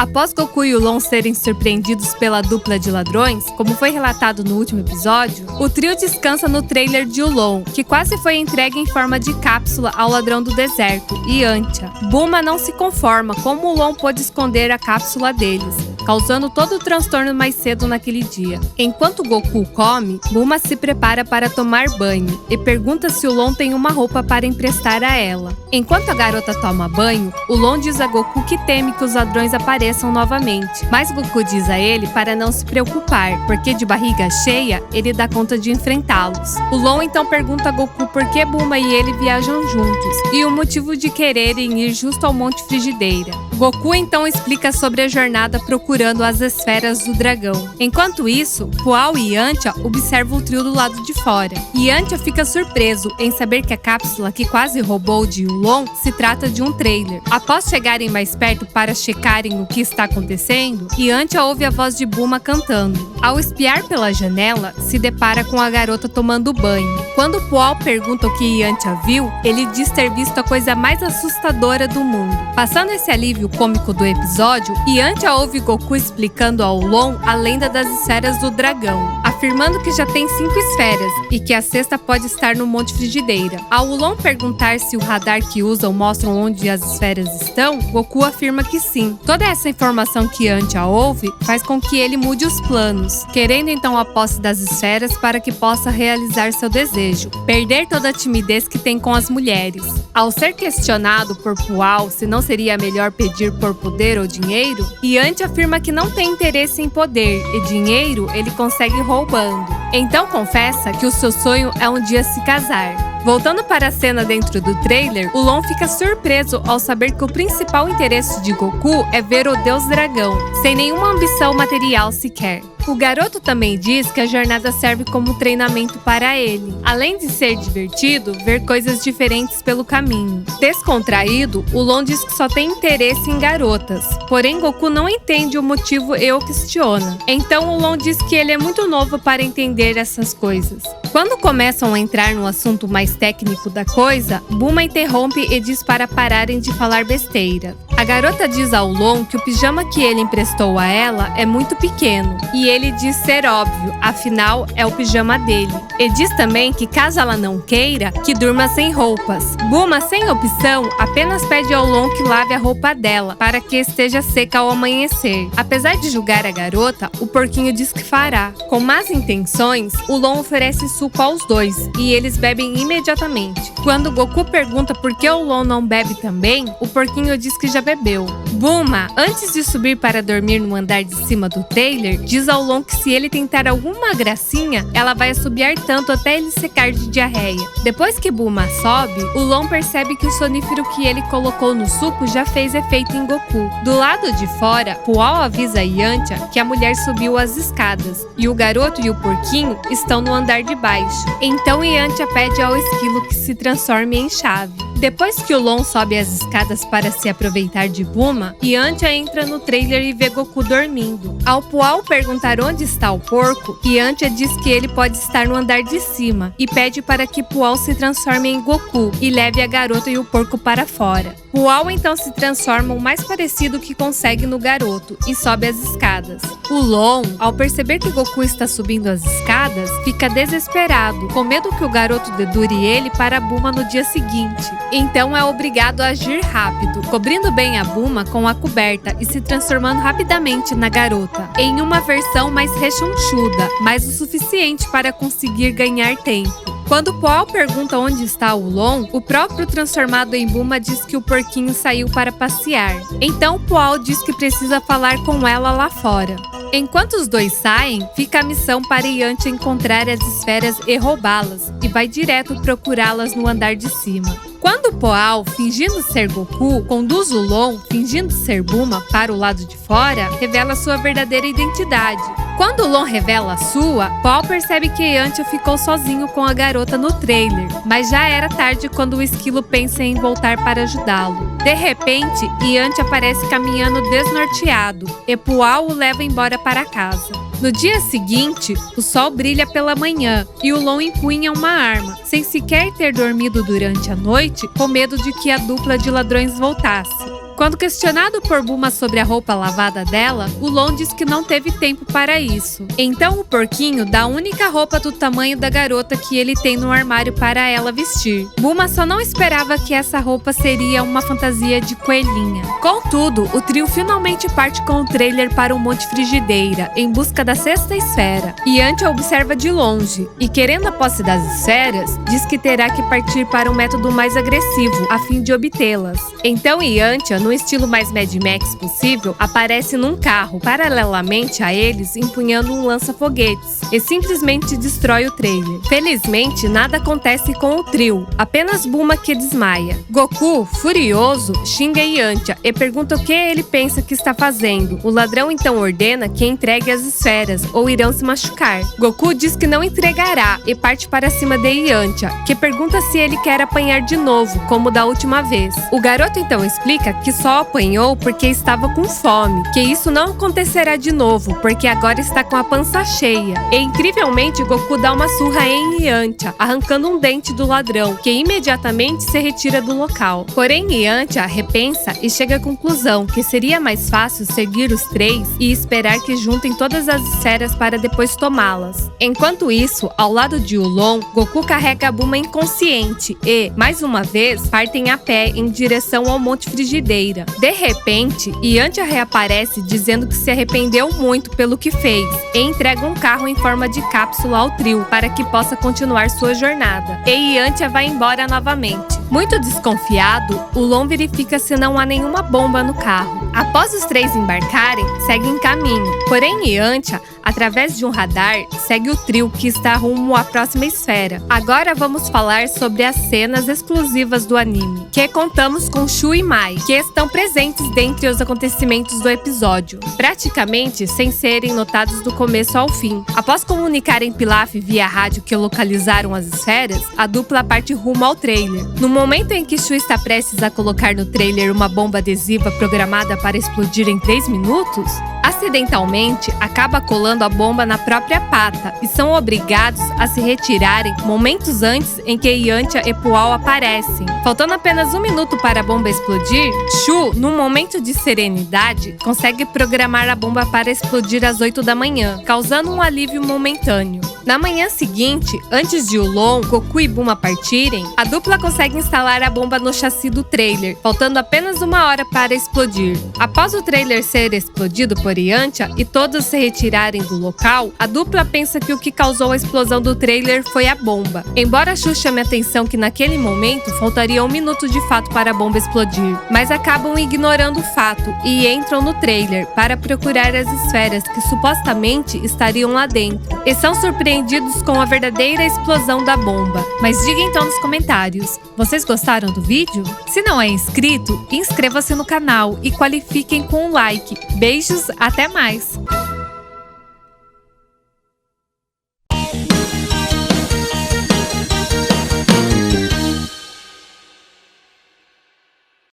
Após Goku e Ulon serem surpreendidos pela dupla de ladrões, como foi relatado no último episódio, o trio descansa no trailer de Ulon, que quase foi entregue em forma de cápsula ao ladrão do deserto, Yantia. Bulma não se conforma como Ulon pôde esconder a cápsula deles, causando todo o transtorno mais cedo naquele dia. Enquanto Goku come, Bulma se prepara para tomar banho e pergunta se Ulon tem uma roupa para emprestar a ela. Enquanto a garota toma banho, Ulon diz a Goku que teme que os ladrões apareçam novamente, mas Goku diz a ele para não se preocupar, porque de barriga cheia, ele dá conta de enfrentá-los. Ulon então pergunta a Goku por que Bulma e ele viajam juntos, e o motivo de quererem ir justo ao Monte Frigideira. Goku então explica sobre a jornada procurando as esferas do dragão. Enquanto isso, Pual e Yantia observam o trio do lado de fora. Yantia fica surpreso em saber que a cápsula que quase roubou de Ulon se trata de um trailer. Após chegarem mais perto para checarem o que está acontecendo, Yantia ouve a voz de Bulma cantando. Ao espiar pela janela, se depara com a garota tomando banho. Quando Pual pergunta o que Yantia viu, ele diz ter visto a coisa mais assustadora do mundo. Passando esse alívio cômico do episódio, Yantia ouve Goku explicando a Ulon a lenda das esferas do dragão, afirmando que já tem 5 esferas e que a sexta pode estar no Monte Frigideira. Ao Ulon perguntar se o radar que usam mostra onde as esferas estão, Goku afirma que sim. Toda essa informação que Yantia ouve faz com que ele mude os planos, querendo então a posse das esferas para que possa realizar seu desejo, perder toda a timidez que tem com as mulheres. Ao ser questionado por Pual se não seria melhor pedir por poder ou dinheiro, Yantia afirma que não tem interesse em poder e dinheiro ele consegue roubando. Então confessa que o seu sonho é um dia se casar. Voltando para a cena dentro do trailer, Ulon fica surpreso ao saber que o principal interesse de Goku é ver o Deus Dragão, sem nenhuma ambição material sequer. O garoto também diz que a jornada serve como treinamento para ele, além de ser divertido, ver coisas diferentes pelo caminho. Descontraído, Ulon diz que só tem interesse em garotas, porém Goku não entende o motivo e o questiona. Então Ulon diz que ele é muito novo para entender essas coisas. Quando começam a entrar no assunto mais técnico da coisa, Bulma interrompe e diz para pararem de falar besteira. A garota diz a Ulon que o pijama que ele emprestou a ela é muito pequeno, e ele diz ser óbvio, afinal é o pijama dele. E diz também que caso ela não queira, que durma sem roupas. Bulma, sem opção, apenas pede ao Ulon que lave a roupa dela, para que esteja seca ao amanhecer. Apesar de julgar a garota, o porquinho diz que fará. Com más intenções, Ulon oferece suco aos dois, e eles bebem imediatamente. Quando Goku pergunta por que Ulon não bebe também, o porquinho diz que já bebeu. Buma, antes de subir para dormir no andar de cima do trailer, diz ao Long que se ele tentar alguma gracinha, ela vai assobiar tanto até ele secar de diarreia. Depois que Buma sobe, o Long percebe que o sonífero que ele colocou no suco já fez efeito em Goku. Do lado de fora, Pual avisa Yantia que a mulher subiu as escadas e o garoto e o porquinho estão no andar de baixo. Então Yantia pede ao esquilo que se transforme em chave. Depois que o Long sobe as escadas para se aproveitar de Buma, Yantia entra no trailer e vê Goku dormindo. Ao Pual perguntar onde está o porco, Yantia diz que ele pode estar no andar de cima e pede para que Pual se transforme em Goku e leve a garota e o porco para fora. Pual então se transforma o mais parecido que consegue no garoto e sobe as escadas. O Long, ao perceber que Goku está subindo as escadas, fica desesperado, com medo que o garoto dedure ele para Buma no dia seguinte. Então é obrigado a agir rápido, cobrindo bem a Buma com a coberta e se transformando rapidamente na garota, em uma versão mais rechonchuda, mas o suficiente para conseguir ganhar tempo. Quando Pual pergunta onde está o Long, o próprio transformado em Buma diz que o porquinho saiu para passear. Então Pual diz que precisa falar com ela lá fora. Enquanto os dois saem, fica a missão para Yantia encontrar as esferas e roubá-las, e vai direto procurá-las no andar de cima. Quando Pual, fingindo ser Goku, conduz o Long, fingindo ser Buma, para o lado de fora, revela sua verdadeira identidade. Quando o Long revela a sua, Pual percebe que Yantia ficou sozinho com a garota no trailer, mas já era tarde quando o esquilo pensa em voltar para ajudá-lo. De repente, Yantia aparece caminhando desnorteado, e Pual o leva embora para casa. No dia seguinte, o sol brilha pela manhã e o Long empunha uma arma, sem sequer ter dormido durante a noite, com medo de que a dupla de ladrões voltasse. Quando questionado por Buma sobre a roupa lavada dela, o Long diz que não teve tempo para isso. Então o porquinho dá a única roupa do tamanho da garota que ele tem no armário para ela vestir. Buma só não esperava que essa roupa seria uma fantasia de coelhinha. Contudo, o trio finalmente parte com o trailer para o Monte Frigideira, em busca da sexta esfera. Yantia observa de longe e, querendo a posse das esferas, diz que terá que partir para um método mais agressivo a fim de obtê-las. Então Yantia, no estilo mais Mad Max possível, aparece num carro, paralelamente a eles, empunhando um lança-foguetes, e simplesmente destrói o trailer. Felizmente, nada acontece com o trio, apenas Buma que desmaia. Goku, furioso, xinga Yantia e pergunta o que ele pensa que está fazendo. O ladrão então ordena que entregue as esferas, ou irão se machucar. Goku diz que não entregará e parte para cima de Yantia, que pergunta se ele quer apanhar de novo, como da última vez. O garoto então explica que só apanhou porque estava com fome, que isso não acontecerá de novo, porque agora está com a pança cheia. E incrivelmente Goku dá uma surra em Yantia, arrancando um dente do ladrão, que imediatamente se retira do local. Porém Yantia repensa e chega à conclusão que seria mais fácil seguir os três e esperar que juntem todas as esferas para depois tomá-las. Enquanto isso, ao lado de Long, Goku carrega a Buma inconsciente e, mais uma vez, partem a pé em direção ao Monte Frigideira. De repente, Yantia reaparece dizendo que se arrependeu muito pelo que fez e entrega um carro em forma de cápsula ao trio para que possa continuar sua jornada. E Yantia vai embora novamente. Muito desconfiado, o Long verifica se não há nenhuma bomba no carro. Após os três embarcarem, seguem caminho. Porém, Yantia, através de um radar, segue o trio que está rumo à próxima esfera. Agora vamos falar sobre as cenas exclusivas do anime, que contamos com Shu e Mai, que estão presentes dentre os acontecimentos do episódio, praticamente sem serem notados do começo ao fim. Após comunicarem Pilaf via rádio que localizaram as esferas, a dupla parte rumo ao trailer. No momento em que Shu está prestes a colocar no trailer uma bomba adesiva programada para explodir em 3 minutos, acidentalmente acaba colando a bomba na própria pata e são obrigados a se retirarem momentos antes em que Yantia e Pual aparecem. Faltando apenas 1 minuto para a bomba explodir, Shu, num momento de serenidade, consegue programar a bomba para explodir às 8 da manhã, causando um alívio momentâneo. Na manhã seguinte, antes de Ulon, Goku e Bulma partirem, a dupla consegue instalar a bomba no chassi do trailer, faltando apenas 1 hora para explodir. Após o trailer ser explodido por Yantia e todos se retirarem do local, a dupla pensa que o que causou a explosão do trailer foi a bomba. Embora Shu chame a atenção que naquele momento faltaria 1 minuto de fato para a bomba explodir, mas acabam ignorando o fato e entram no trailer para procurar as esferas que supostamente estariam lá dentro, e são surpreendidos com a verdadeira explosão da bomba. Mas diga então nos comentários, vocês gostaram do vídeo? Se não é inscrito, inscreva-se no canal e qualifiquem com um like. Beijos, até mais!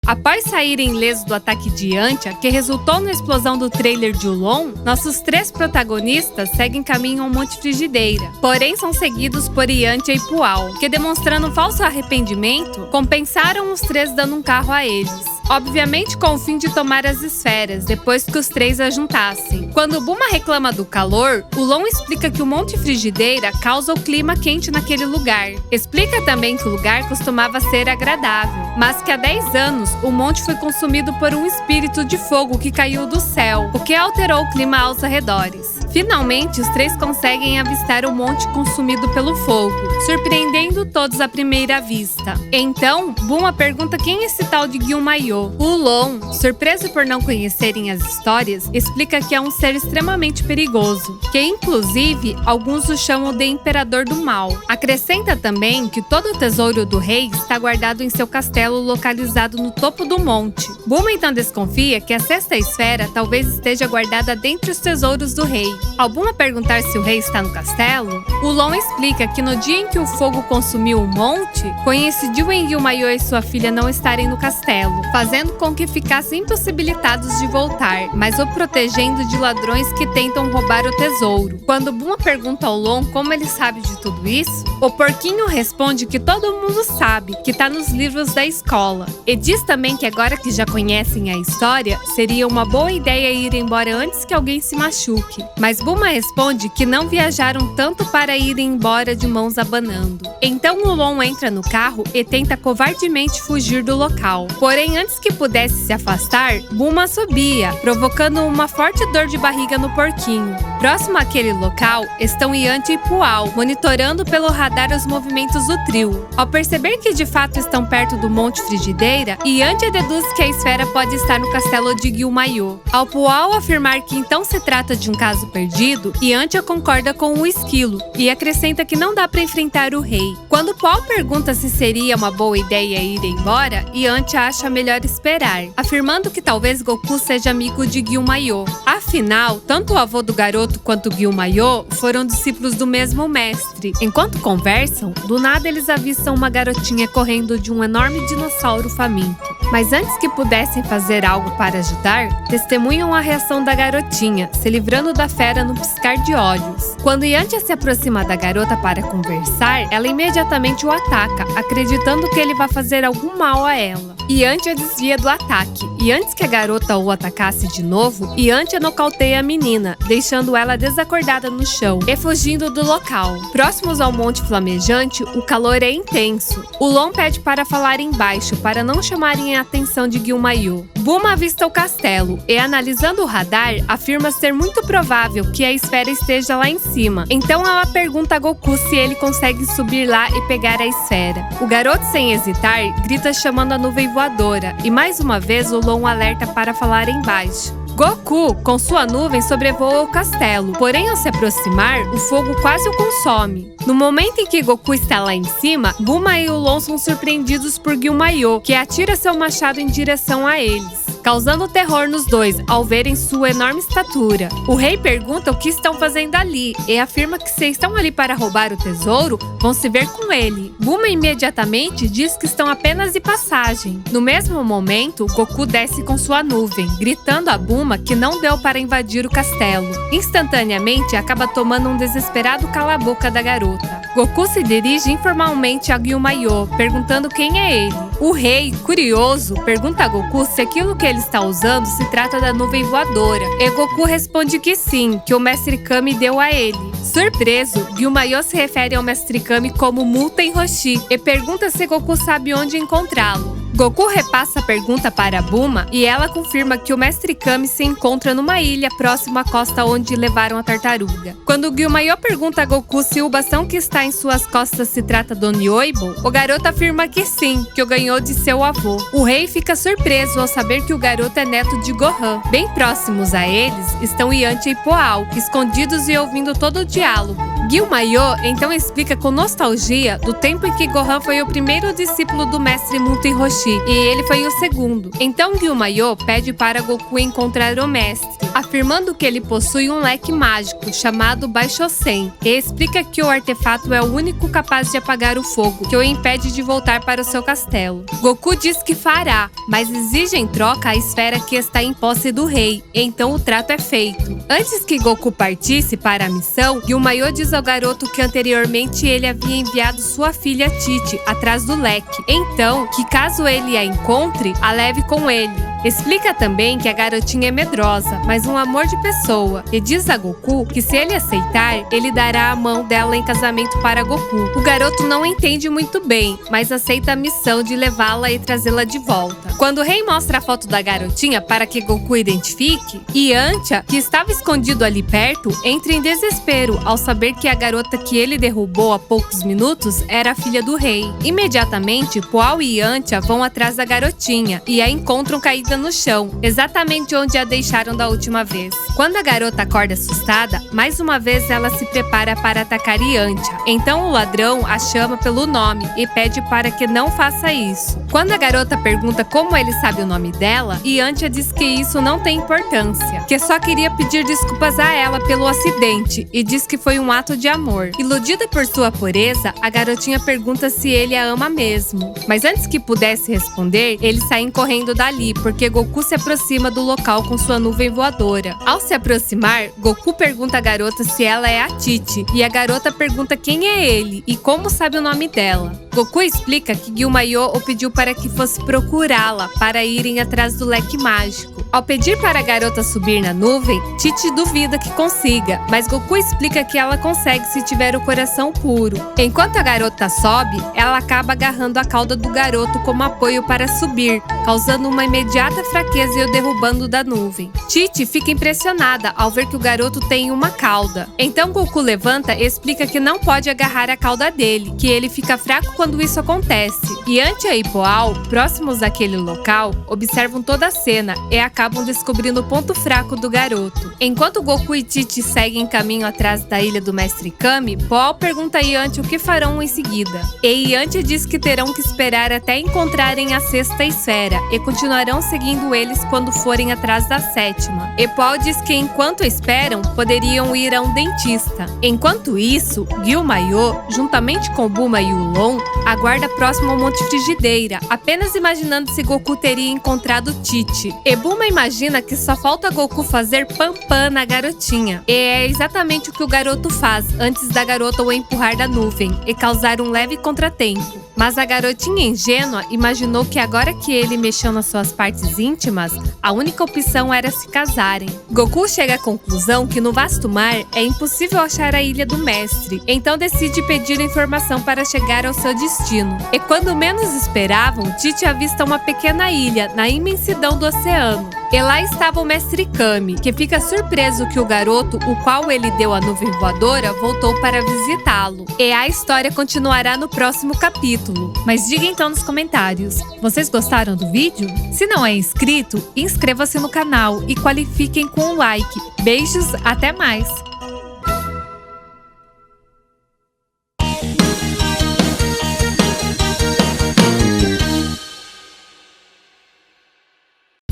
Após saírem ilesos do ataque de Yantia, que resultou na explosão do trailer de Ulon, nossos 3 protagonistas seguem caminho ao Monte Frigideira. Porém, são seguidos por Yantia e Pual, que demonstrando um falso arrependimento, compensaram os 3 dando um carro a eles. Obviamente com o fim de tomar as esferas, depois que os 3 as juntassem. Quando Bulma reclama do calor, Ulon explica que o Monte Frigideira causa o clima quente naquele lugar. Explica também que o lugar costumava ser agradável, mas que há 10 anos o monte foi consumido por um espírito de fogo que caiu do céu, o que alterou o clima aos arredores. Finalmente, os 3 conseguem avistar o monte consumido pelo fogo, surpreendendo todos à primeira vista. Então, Bulma pergunta quem é esse tal de Gyumayo. Ulon, surpreso por não conhecerem as histórias, explica que é um ser extremamente perigoso, que inclusive alguns o chamam de Imperador do Mal. Acrescenta também que todo o tesouro do rei está guardado em seu castelo localizado no topo do monte. Bulma então desconfia que a 6ª esfera talvez esteja guardada dentre os tesouros do rei. Ao Bulma perguntar se o rei está no castelo, Ulon explica que no dia em que o fogo consumiu o monte, coincidiu em Gyumayo e sua filha não estarem no castelo, fazendo com que ficassem impossibilitados de voltar, mas o protegendo de ladrões que tentam roubar o tesouro. Quando Bulma pergunta ao Ulon como ele sabe de tudo isso, o porquinho responde que todo mundo sabe, que está nos livros da escola. E diz também que agora que já conhecem a história, seria uma boa ideia ir embora antes que alguém se machuque. Mas Bulma responde que não viajaram tanto para irem embora de mãos abanando. Então Ulon entra no carro e tenta covardemente fugir do local. Porém, antes que pudesse se afastar, Bulma subia, provocando uma forte dor de barriga no porquinho. Próximo àquele local estão Yantia e Pual, monitorando pelo radar os movimentos do trio. Ao perceber que de fato estão perto do Monte Frigideira, Yantia deduz que a esfera pode estar no castelo de Gyumayo. Ao Pual afirmar que então se trata de um caso perdido, Yantia concorda com o esquilo e acrescenta que não dá para enfrentar o rei. Quando Pual pergunta se seria uma boa ideia ir embora, Yantia acha melhor esperar, afirmando que talvez Goku seja amigo de Gyumayo. Afinal, tanto o avô do garoto quanto Gyumayo foram discípulos do mesmo mestre. Enquanto conversam, do nada eles avistam uma garotinha correndo de um enorme dinossauro faminto. Mas antes que pudessem fazer algo para ajudar, testemunham a reação da garotinha, se livrando da fera num piscar de olhos. Quando Yantia se aproxima da garota para conversar, ela imediatamente o ataca, acreditando que ele vai fazer algum mal a ela. Yantia desvia do ataque, e antes que a garota o atacasse de novo, Yantia nocauteia a menina, deixando ela desacordada no chão e fugindo do local. Próximos ao Monte Flamejante, o calor é intenso. Ulon pede para falarem baixo, para não chamarem a atenção de Gyumayo. Bulma avista o castelo e, analisando o radar, afirma ser muito provável que a esfera esteja lá em cima. Então ela pergunta a Goku se ele consegue subir lá e pegar a esfera. O garoto, sem hesitar, grita chamando a nuvem voadora, e mais uma vez Ulon alerta para falar em baixo. Goku, com sua nuvem, sobrevoa o castelo, porém ao se aproximar, o fogo quase o consome. No momento em que Goku está lá em cima, Bulma e Ulon são surpreendidos por Gyumayo, que atira seu machado em direção a eles, causando terror nos dois ao verem sua enorme estatura. O rei pergunta o que estão fazendo ali e afirma que se estão ali para roubar o tesouro, vão se ver com ele. Bulma imediatamente diz que estão apenas de passagem. No mesmo momento, Goku desce com sua nuvem, gritando a Bulma que não deu para invadir o castelo. Instantaneamente, acaba tomando um desesperado cala-boca da garota. Goku se dirige informalmente a Gyumayo, perguntando quem é ele. O rei, curioso, pergunta a Goku se aquilo que ele está usando se trata da nuvem voadora, e Goku responde que sim, que o mestre Kami deu a ele. Surpreso, Gyumayo se refere ao Mestre Kami como Muten Roshi e pergunta se Goku sabe onde encontrá-lo. Goku repassa a pergunta para Bulma e ela confirma que o Mestre Kami se encontra numa ilha próxima à costa onde levaram a tartaruga. Quando Gyumayo pergunta a Goku se o bastão que está em suas costas se trata do Nyoibo, o garoto afirma que sim, que o ganhou de seu avô. O rei fica surpreso ao saber que o garoto é neto de Gohan. Bem próximos a eles estão Yantia e Poal, escondidos e ouvindo todo o diálogo. Gyumayo então explica com nostalgia do tempo em que Gohan foi o primeiro discípulo do mestre Muten Roshi e ele foi o segundo. Então Gyumayo pede para Goku encontrar o mestre, afirmando que ele possui um leque mágico chamado Baishosen e explica que o artefato é o único capaz de apagar o fogo, que o impede de voltar para o seu castelo. Goku diz que fará, mas exige em troca a esfera que está em posse do rei, então o trato é feito. Antes que Goku partisse para a missão, Gyumayo diz ao garoto que anteriormente ele havia enviado sua filha Titi atrás do leque, então que caso ele a encontre, a leve com ele. Explica também que a garotinha é medrosa, mas um amor de pessoa, e diz a Goku que se ele aceitar, ele dará a mão dela em casamento para Goku. O garoto não entende muito bem, mas aceita a missão de levá-la e trazê-la de volta. Quando o rei mostra a foto da garotinha para que Goku identifique, Yantia, que estava escondido ali perto, entra em desespero ao saber que a garota que ele derrubou há poucos minutos era a filha do rei. Imediatamente, Poal e Yantia vão atrás da garotinha e a encontram caída no chão, exatamente onde a deixaram da última vez. Quando a garota acorda assustada, mais uma vez ela se prepara para atacar Yantia. Então o ladrão a chama pelo nome e pede para que não faça isso. Quando a garota pergunta como ele sabe o nome dela, Yantia diz que isso não tem importância, que só queria pedir desculpas a ela pelo acidente e diz que foi um ato de amor. Iludida por sua pureza, a garotinha pergunta se ele a ama mesmo. Mas antes que pudesse responder, eles saem correndo dali, porque Goku se aproxima do local com sua nuvem voadora. Ao se aproximar, Goku pergunta à garota se ela é a Titi, e a garota pergunta quem é ele e como sabe o nome dela. Goku explica que Gyumayo o pediu para que fosse procurá-la, para irem atrás do leque mágico. Ao pedir para a garota subir na nuvem, Titi duvida que consiga, mas Goku explica que ela consegue se tiver o coração puro. Enquanto a garota sobe, ela acaba agarrando a cauda do garoto como apoio para subir, causando uma imediata fraqueza e o derrubando da nuvem. Titi fica impressionada ao ver que o garoto tem uma cauda. Então Goku levanta e explica que não pode agarrar a cauda dele, que ele fica fraco quando isso acontece. Yantia e Poal, próximos àquele local, observam toda a cena e acabam descobrindo o ponto fraco do garoto. Enquanto Goku e Titi seguem caminho atrás da ilha do Mestre Kami, Poal pergunta a Yantia o que farão em seguida. E Yantia diz que terão que esperar até encontrarem a sexta esfera e continuarão seguindo eles quando forem atrás da sétima. E Poal diz que enquanto esperam, poderiam ir a um dentista. Enquanto isso, Gyumayo, juntamente com Bulma e Ulon, aguarda próximo ao Monte Frigideira, apenas imaginando se Goku teria encontrado Titi. E Bulma imagina que só falta Goku fazer pam-pam na garotinha. E é exatamente o que o garoto faz antes da garota o empurrar da nuvem e causar um leve contratempo. Mas a garotinha ingênua imaginou que agora que ele mexeu nas suas partes íntimas, a única opção era se casarem. Goku chega à conclusão que no vasto mar é impossível achar a ilha do mestre, então decide pedir informação para chegar ao seu destino. E quando menos esperavam, Titi avista uma pequena ilha na imensidão do oceano. E lá estava o Mestre Kami, que fica surpreso que o garoto, o qual ele deu a nuvem voadora, voltou para visitá-lo. E a história continuará no próximo capítulo. Mas diga então nos comentários, vocês gostaram do vídeo? Se não é inscrito, inscreva-se no canal e qualifiquem com um like. Beijos, até mais!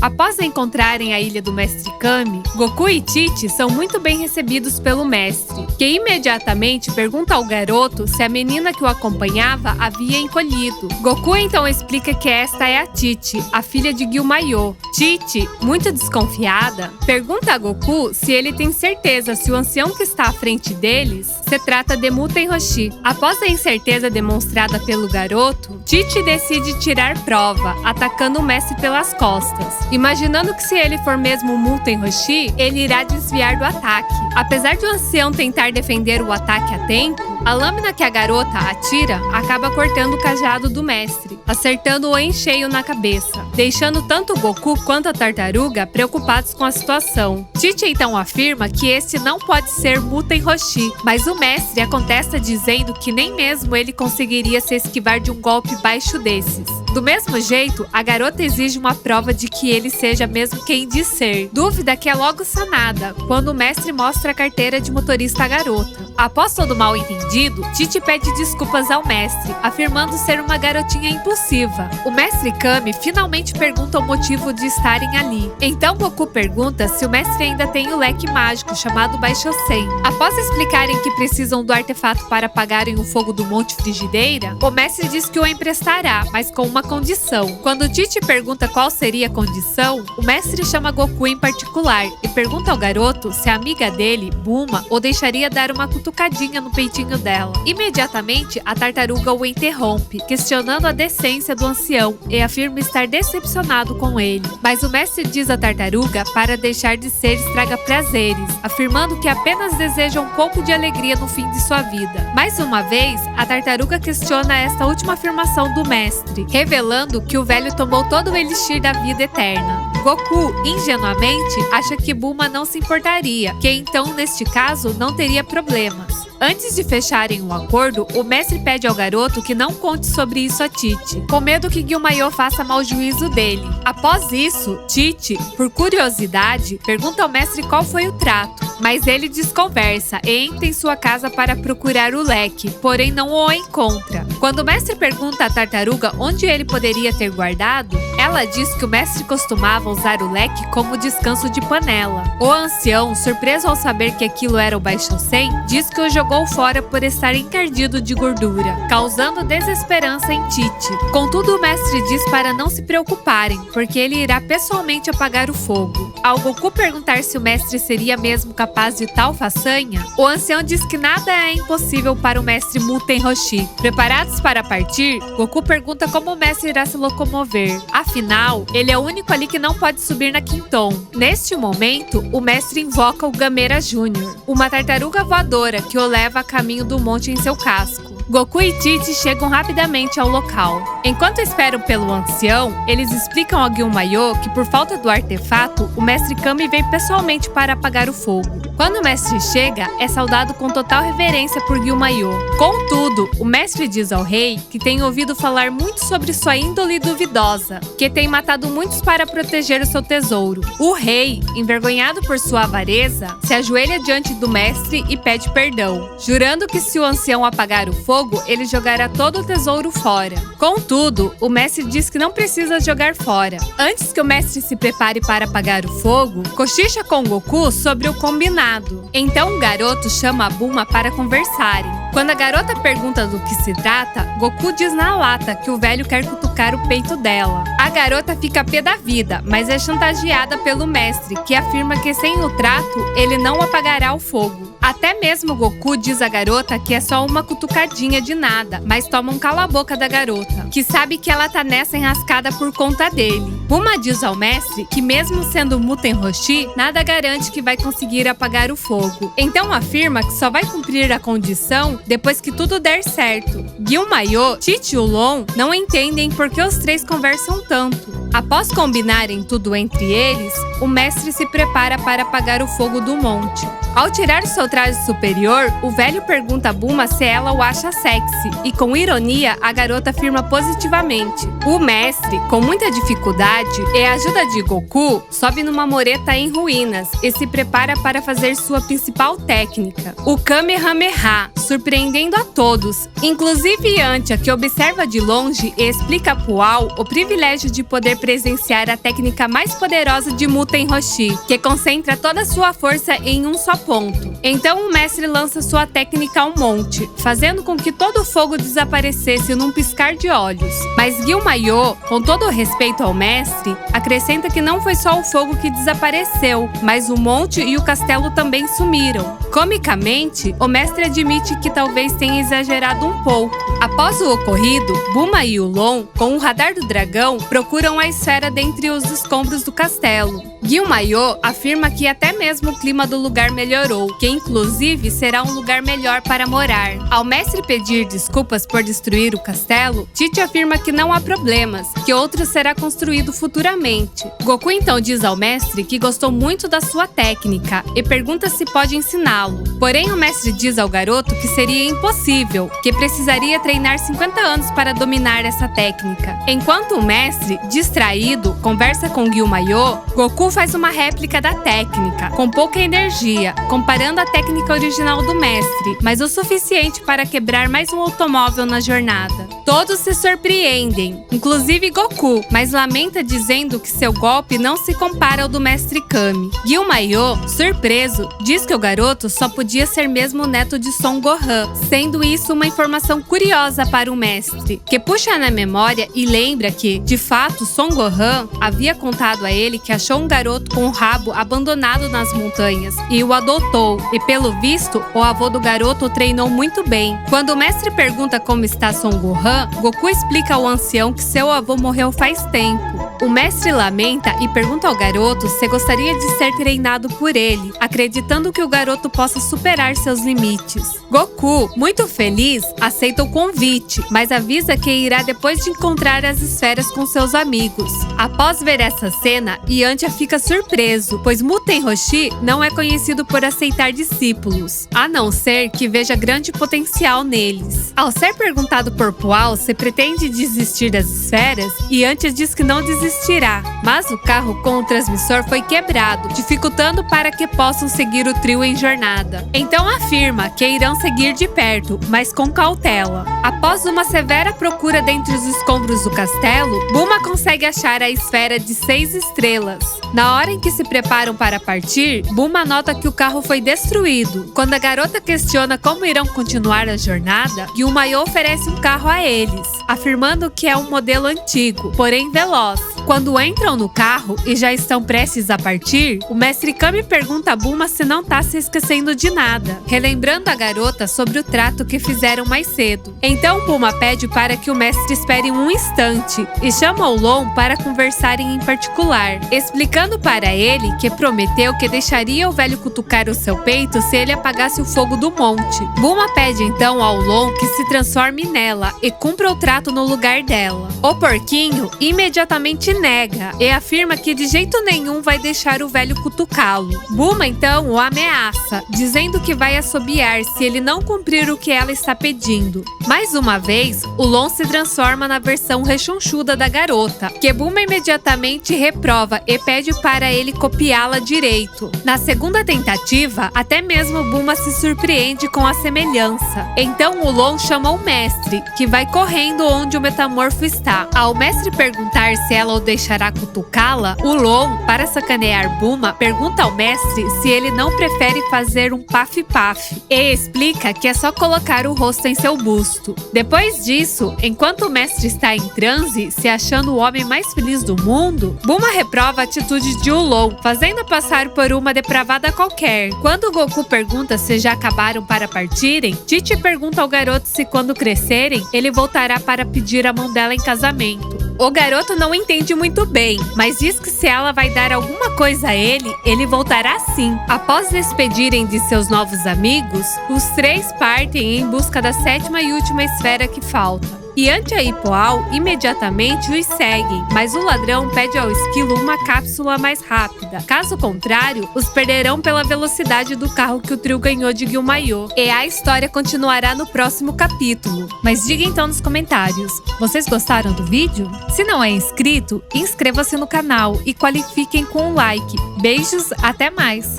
Após encontrarem a ilha do Mestre Kami, Goku e Titi são muito bem recebidos pelo mestre, que imediatamente pergunta ao garoto se a menina que o acompanhava havia encolhido. Goku então explica que esta é a Titi, a filha de Gyumayo. Titi, muito desconfiada, pergunta a Goku se ele tem certeza se o ancião que está à frente deles se trata de Muten Roshi. Após a incerteza demonstrada pelo garoto, Titi decide tirar prova, atacando o mestre pelas costas. imaginando que se ele for mesmo Muten Roshi, ele irá desviar do ataque. Apesar de o ancião tentar defender o ataque a tempo, a lâmina que a garota atira acaba cortando o cajado do mestre, acertando-o em cheio na cabeça, deixando tanto o Goku quanto a tartaruga preocupados com a situação. Tite então afirma que este não pode ser Muten Roshi, mas o mestre a contesta dizendo que nem mesmo ele conseguiria se esquivar de um golpe baixo desses. Do mesmo jeito, a garota exige uma prova de que ele seja mesmo quem diz ser. Dúvida que é logo sanada, quando o mestre mostra a carteira de motorista à garota. Após todo o mal entendido, Tite pede desculpas ao mestre, afirmando ser uma garotinha impulsiva. O mestre Kami finalmente pergunta o motivo de estarem ali. Então Goku pergunta se o mestre ainda tem o leque mágico chamado Baishosen. Após explicarem que precisam do artefato para apagarem o fogo do Monte Frigideira, o mestre diz que o emprestará, mas com uma condição. Quando Tite pergunta qual seria a condição, o mestre chama Goku em particular e pergunta ao garoto se a amiga dele, Bulma, o deixaria dar uma cutucadinha no peitinho dela. Imediatamente, a tartaruga o interrompe, questionando a decência do ancião e afirma estar decepcionado com ele. Mas o mestre diz à tartaruga para deixar de ser estraga-prazeres, afirmando que apenas deseja um pouco de alegria no fim de sua vida. Mais uma vez, a tartaruga questiona esta última afirmação do mestre, revelando que o velho tomou todo o elixir da vida eterna. Goku, ingenuamente, acha que Bulma não se importaria, que então, neste caso, não teria problemas. Antes de fecharem um acordo, o mestre pede ao garoto que não conte sobre isso a Tite, com medo que Gyumayo faça mau juízo dele. Após isso, Tite, por curiosidade, pergunta ao mestre qual foi o trato, mas ele desconversa e entra em sua casa para procurar o leque, porém não o encontra. Quando o mestre pergunta à tartaruga onde ele poderia ter guardado, ela diz que o mestre costumava usar o leque como descanso de panela. O ancião, surpreso ao saber que aquilo era o Baishosen, diz que o jogou fora por estar encardido de gordura, causando desesperança em Tite. Contudo, o mestre diz para não se preocuparem, porque ele irá pessoalmente apagar o fogo. Ao Goku perguntar se o mestre seria mesmo capaz de tal façanha, o ancião diz que nada é impossível para o mestre Muten Roshi. Preparados para partir, Goku pergunta como o mestre irá se locomover. Afinal, ele é o único ali que não pode subir na Quinton. Neste momento, o mestre invoca o Gamera Jr., uma tartaruga voadora que o leva a caminho do monte em seu casco. Goku e Tite chegam rapidamente ao local. Enquanto esperam pelo ancião, eles explicam a Gyumayo que por falta do artefato, o mestre Kami veio pessoalmente para apagar o fogo. Quando o mestre chega, é saudado com total reverência por Gyumayo. Contudo, o mestre diz ao rei que tem ouvido falar muito sobre sua índole duvidosa, que tem matado muitos para proteger o seu tesouro. O rei, envergonhado por sua avareza, se ajoelha diante do mestre e pede perdão, jurando que se o ancião apagar o fogo, ele jogará todo o tesouro fora. Contudo, o mestre diz que não precisa jogar fora. Antes que o mestre se prepare para apagar o fogo, cochicha com Goku sobre o combinado. Então o garoto chama a Bulma para conversarem. Quando a garota pergunta do que se trata, Goku diz na lata que o velho quer cutucar o peito dela. A garota fica pé da vida, mas é chantageada pelo mestre, que afirma que sem o trato, ele não apagará o fogo. Até mesmo Goku diz à garota que é só uma cutucadinha de nada, mas toma um cala-boca da garota, que sabe que ela tá nessa enrascada por conta dele. Bulma diz ao mestre que mesmo sendo Muten Roshi, nada garante que vai conseguir apagar o fogo. Então afirma que só vai cumprir a condição depois que tudo der certo. Gyumayo, Tite e Ulon não entendem por que os três conversam tanto. Após combinarem tudo entre eles, o mestre se prepara para apagar o fogo do monte. Ao tirar seu traje superior, o velho pergunta a Bulma se ela o acha sexy, e com ironia, a garota afirma positivamente. O mestre, com muita dificuldade e a ajuda de Goku, sobe numa mureta em ruínas e se prepara para fazer sua principal técnica, o Kamehameha, surpreendendo a todos, inclusive Yantia, que observa de longe e explica a Pual o privilégio de poder presenciar a técnica mais poderosa de Muten Roshi, que concentra toda a sua força em um só ponto. Então o mestre lança sua técnica ao monte, fazendo com que todo o fogo desaparecesse num piscar de olhos. Mas Gyumayo, com todo o respeito ao mestre, acrescenta que não foi só o fogo que desapareceu, mas o monte e o castelo também sumiram. Comicamente, o mestre admite que talvez tenha exagerado um pouco. Após o ocorrido, Bulma e Ulon, com o radar do dragão, procuram a esfera dentre os escombros do castelo. Gyumayo afirma que até mesmo o clima do lugar melhorou, que inclusive será um lugar melhor para morar. Ao mestre pedir desculpas por destruir o castelo, Tite afirma que não há problemas, que outro será construído futuramente. Goku então diz ao mestre que gostou muito da sua técnica e pergunta se pode ensiná-lo. Porém, o mestre diz ao garoto que seria impossível, que precisaria treinar 50 anos para dominar essa técnica. Enquanto o mestre, distraído, conversa com Gyumayo, Goku faz uma réplica da técnica, com pouca energia, comparando a técnica original do mestre, mas o suficiente para quebrar mais um automóvel na jornada. Todos se surpreendem, inclusive Goku, mas lamenta dizendo que seu golpe não se compara ao do mestre Kami. Gyumayo, surpreso, diz que o garoto só podia ser mesmo o neto de Son Gohan, sendo isso uma informação curiosa para o mestre, que puxa na memória e lembra que, de fato, Son Gohan havia contado a ele que achou um garoto com o rabo abandonado nas montanhas e o adotou, e pelo visto, o avô do garoto o treinou muito bem. Quando o mestre pergunta como está Son Gohan, Goku explica ao ancião que seu avô morreu faz tempo. O mestre lamenta e pergunta ao garoto se gostaria de ser treinado por ele, acreditando que o garoto possa superar seus limites. Goku, muito feliz, aceita o convite, mas avisa que irá depois de encontrar as esferas com seus amigos. Após ver essa cena, Yantia fica surpreso, pois Muten Roshi não é conhecido por aceitar discípulos, a não ser que veja grande potencial neles. Ao ser perguntado por Pual se pretende desistir das esferas, Yantia diz que não desistirá, mas o carro com o transmissor foi quebrado, dificultando para que possam seguir o trio em jornada. Então afirma que irão seguir de perto, mas com cautela. Após uma severa procura dentre os escombros do castelo, Bulma consegue achar a esfera de 6 estrelas. Na hora em que se preparam para partir, Bulma nota que o carro foi destruído. Quando a garota questiona como irão continuar a jornada, Gyumayo oferece um carro a eles, afirmando que é um modelo antigo, porém veloz. Quando entram no carro e já estão prestes a partir, o mestre Kami pergunta a Bulma se não tá se esquecendo de nada, relembrando a garota sobre o trato que fizeram mais cedo. Então Bulma pede para que o mestre espere um instante e chama o Long para conversarem em particular, explicando para ele que prometeu que deixaria o velho cutucar o seu peito se ele apagasse o fogo do monte. Bulma pede então ao Long que se transforme nela e cumpra o trato no lugar dela. O porquinho imediatamente nega e afirma que de jeito nenhum vai deixar o velho cutucá-lo. Bulma então o ameaça, dizendo que vai assobiar se ele não cumprir o que ela está pedindo. Mais uma vez, o Long se transforma na versão rechonchuda da garota, que Bulma imediatamente reprova e pede para ele copiá-la direito. Na segunda tentativa, até mesmo Bulma se surpreende com a semelhança. Então o Long chama o mestre, que vai correndo onde o metamorfo está. Ao mestre perguntar se ela o deixará cutucá-la, o Long, para sacanear Bulma, pergunta ao mestre se ele não prefere fazer um paf-paf e explica que é só colocar o rosto em seu busto. Depois disso, enquanto o mestre está em transe, se achando o homem mais feliz do mundo, Bulma reprova a atitude de Ulon, fazendo passar por uma depravada qualquer. Quando Goku pergunta se já acabaram para partirem, Tite pergunta ao garoto se quando crescerem, ele voltará para pedir a mão dela em casamento. O garoto não entende muito bem, mas diz que se ela vai dar alguma coisa a ele, ele voltará sim. Após despedirem de seus novos amigos, os três partem em busca da 7ª e última esfera que falta. Yantia e Pual imediatamente os seguem, mas o ladrão pede ao esquilo uma cápsula mais rápida. Caso contrário, os perderão pela velocidade do carro que o trio ganhou de Gyumayo. E a história continuará no próximo capítulo. Mas diga então nos comentários, vocês gostaram do vídeo? Se não é inscrito, inscreva-se no canal e qualifiquem com um like. Beijos, até mais!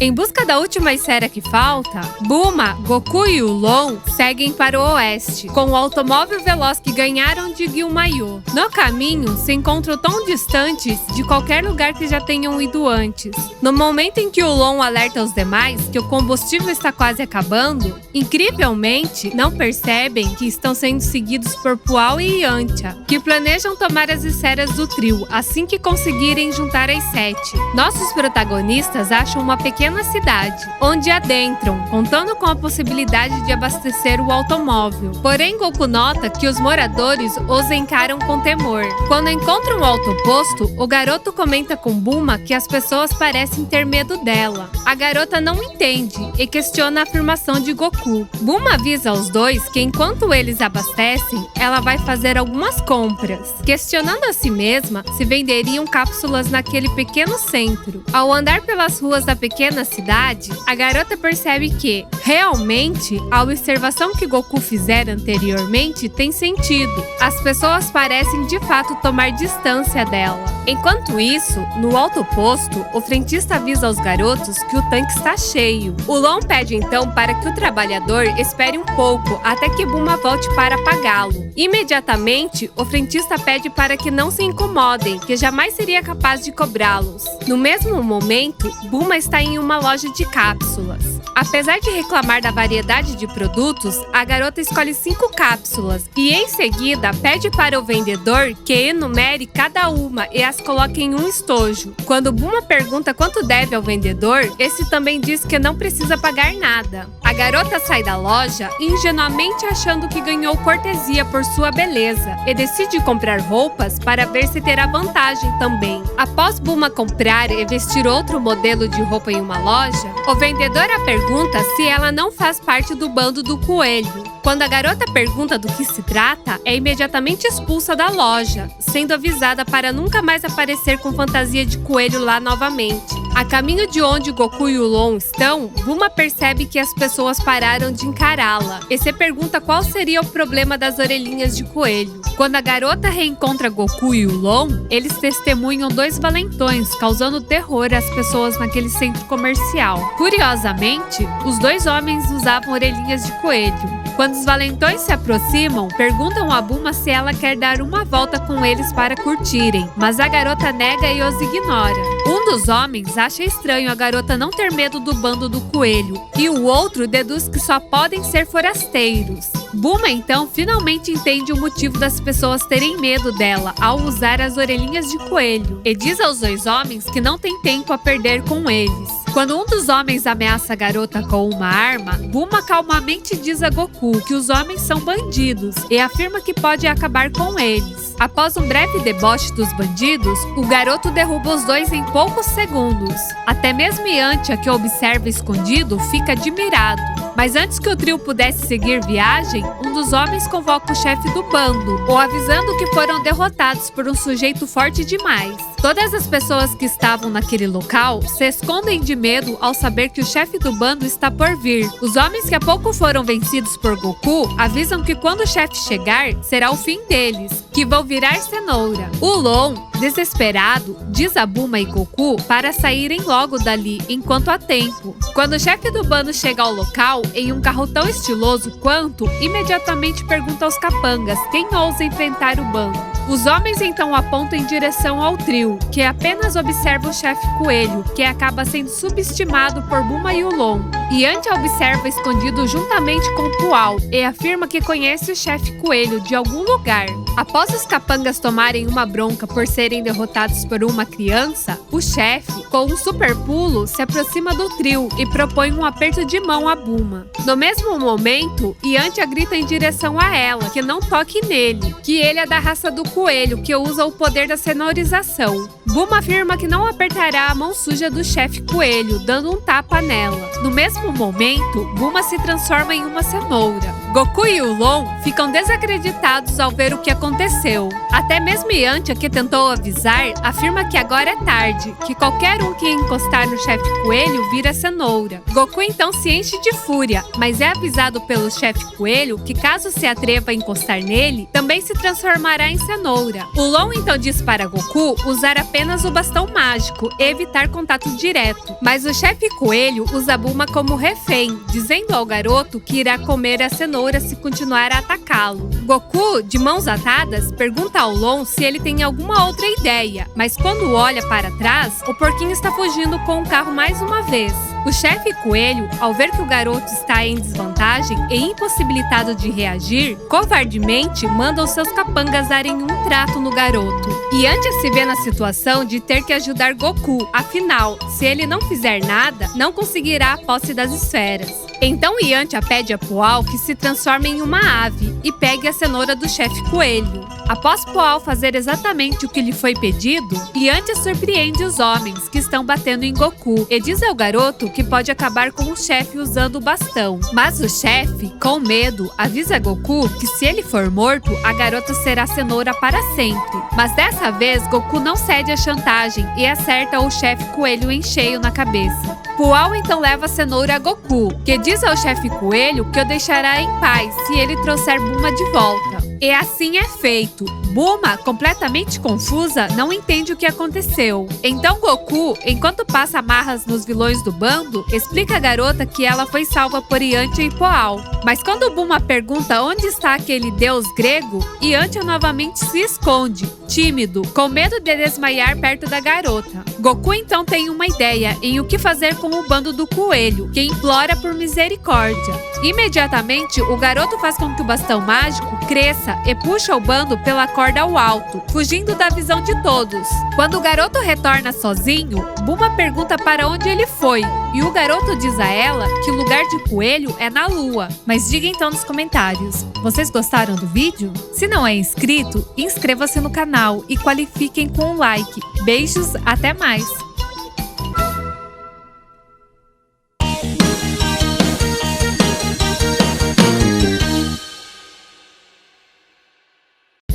Em busca da última esfera que falta, Bulma, Goku e Ulon seguem para o oeste, com o automóvel veloz que ganharam de Gyumayo. No caminho, se encontram tão distantes de qualquer lugar que já tenham ido antes. No momento em que Ulon alerta os demais que o combustível está quase acabando, incrivelmente, não percebem que estão sendo seguidos por Pual e Yantia, que planejam tomar as esferas do trio assim que conseguirem juntar as 7. Nossos protagonistas acham uma pequena cidade, onde adentram, contando com a possibilidade de abastecer o automóvel. Porém, Goku nota que os moradores os encaram com temor. Quando encontram o autoposto, o garoto comenta com Bulma que as pessoas parecem ter medo dela. A garota não entende e questiona a afirmação de Goku. Bulma avisa aos dois que enquanto eles abastecem, ela vai fazer algumas compras. Questionando a si mesma se venderiam cápsulas naquele pequeno centro. Ao andar pelas ruas da pequena cidade, a garota percebe que, realmente, a observação que Goku fizera anteriormente tem sentido. As pessoas parecem de fato tomar distância dela. Enquanto isso, no autoposto, o frentista avisa aos garotos que o tanque está cheio. Ulon pede então para que o trabalhador espere um pouco até que Bulma volte para apagá-lo. Imediatamente, o frentista pede para que não se incomodem, que jamais seria capaz de cobrá-los. No mesmo momento, Bulma está em uma loja de cápsulas. Apesar de reclamar da variedade de produtos, a garota escolhe 5 cápsulas e, em seguida, pede para o vendedor que enumere cada uma e as coloque em um estojo. Quando Bulma pergunta quanto deve ao vendedor, esse também diz que não precisa pagar nada. A garota sai da loja, ingenuamente achando que ganhou cortesia por sua beleza, e decide comprar roupas para ver se terá vantagem também. Após Bulma comprar e vestir outro modelo de roupa em uma loja, o vendedor a pergunta se ela não faz parte do bando do coelho. Quando a garota pergunta do que se trata, é imediatamente expulsa da loja, sendo avisada para nunca mais aparecer com fantasia de coelho lá novamente. A caminho de onde Goku e Ulon estão, Bulma percebe que as pessoas pararam de encará-la e se pergunta qual seria o problema das orelhinhas de coelho. Quando a garota reencontra Goku e Ulon, eles testemunham 2 valentões, causando terror às pessoas naquele centro comercial. Curiosamente, os 2 homens usavam orelhinhas de coelho. Quando os valentões se aproximam, perguntam a Bulma se ela quer dar uma volta com eles para curtirem, mas a garota nega e os ignora. Um dos homens acha estranho a garota não ter medo do bando do coelho, e o outro deduz que só podem ser forasteiros. Bulma então finalmente entende o motivo das pessoas terem medo dela ao usar as orelhinhas de coelho, e diz aos 2 homens que não tem tempo a perder com eles. Quando um dos homens ameaça a garota com uma arma, Bulma calmamente diz a Goku que os homens são bandidos e afirma que pode acabar com eles. Após um breve deboche dos bandidos, o garoto derruba os 2 em poucos segundos. Até mesmo Yantia, que observa escondido, fica admirado. Mas antes que o trio pudesse seguir viagem, um dos homens convoca o chefe do bando, o avisando que foram derrotados por um sujeito forte demais. Todas as pessoas que estavam naquele local se escondem de medo ao saber que o chefe do bando está por vir. Os homens que há pouco foram vencidos por Goku avisam que quando o chefe chegar, será o fim deles, que vão virar cenoura. Ulon, desesperado, diz a Bulma e Goku para saírem logo dali enquanto há tempo. Quando o chefe do bando chega ao local, em um carro tão estiloso quanto, imediatamente pergunta aos capangas quem ousa enfrentar o bando. Os homens então apontam em direção ao trio, que apenas observa o chefe coelho, que acaba sendo subestimado por Bulma e Ulon. Yantia observa escondido juntamente com Pual e afirma que conhece o chefe coelho de algum lugar. Após os capangas tomarem uma bronca por serem derrotados por uma criança, o chefe, com um super pulo, se aproxima do trio e propõe um aperto de mão a Bulma. No mesmo momento, Yantia grita em direção a ela que não toque nele, que ele é da raça do coelho, que usa o poder da cenourização. Bulma afirma que não apertará a mão suja do chefe coelho, dando um tapa nela. No mesmo momento, Bulma se transforma em uma cenoura. Goku e Ulon ficam desacreditados ao ver o que aconteceu. Até mesmo Yantia, que tentou avisar, afirma que agora é tarde, que qualquer um que encostar no chefe coelho vira cenoura. Goku então se enche de fúria, mas é avisado pelo chefe coelho que caso se atreva a encostar nele, também se transformará em cenoura. O Long então diz para Goku usar apenas o bastão mágico e evitar contato direto. Mas o chefe coelho usa Bulma como refém, dizendo ao garoto que irá comer a cenoura se continuar a atacá-lo. Goku, de mãos atadas, pergunta ao Long se ele tem alguma outra ideia, mas quando olha para trás, o porquinho está fugindo com o carro mais uma vez. O chefe coelho, ao ver que o garoto está em desvantagem e impossibilitado de reagir, covardemente manda os seus capangas darem um trato no garoto. Yantia se vê na situação de ter que ajudar Goku, afinal, se ele não fizer nada, não conseguirá a posse das esferas. Então Yantia pede a Pual que se transforme em uma ave e pegue a cenoura do chefe coelho. Após Pual fazer exatamente o que lhe foi pedido, Yantia surpreende os homens que estão batendo em Goku e diz ao garoto que pode acabar com o chefe usando o bastão. Mas o chefe, com medo, avisa Goku que se ele for morto, a garota será cenoura para sempre. Mas dessa vez, Goku não cede à chantagem e acerta o chefe coelho em cheio na cabeça. Pual então leva a cenoura a Goku, que diz ao chefe coelho que o deixará em paz se ele trouxer Bulma de volta. E assim é feito. Bulma, completamente confusa, não entende o que aconteceu. Então Goku, enquanto passa amarras nos vilões do bando, explica à garota que ela foi salva por Yantia e Pual. Mas quando Bulma pergunta onde está aquele deus grego, Yantia novamente se esconde, tímido, com medo de desmaiar perto da garota. Goku então tem uma ideia em o que fazer com o bando do coelho, que implora por misericórdia. Imediatamente, o garoto faz com que o bastão mágico cresça e puxa o bando pela corda ao alto, fugindo da visão de todos. Quando o garoto retorna sozinho, Bulma pergunta para onde ele foi, e o garoto diz a ela que o lugar de coelho é na lua. Mas diga então nos comentários, vocês gostaram do vídeo? Se não é inscrito, inscreva-se no canal e qualifiquem com um like. Beijos, até mais!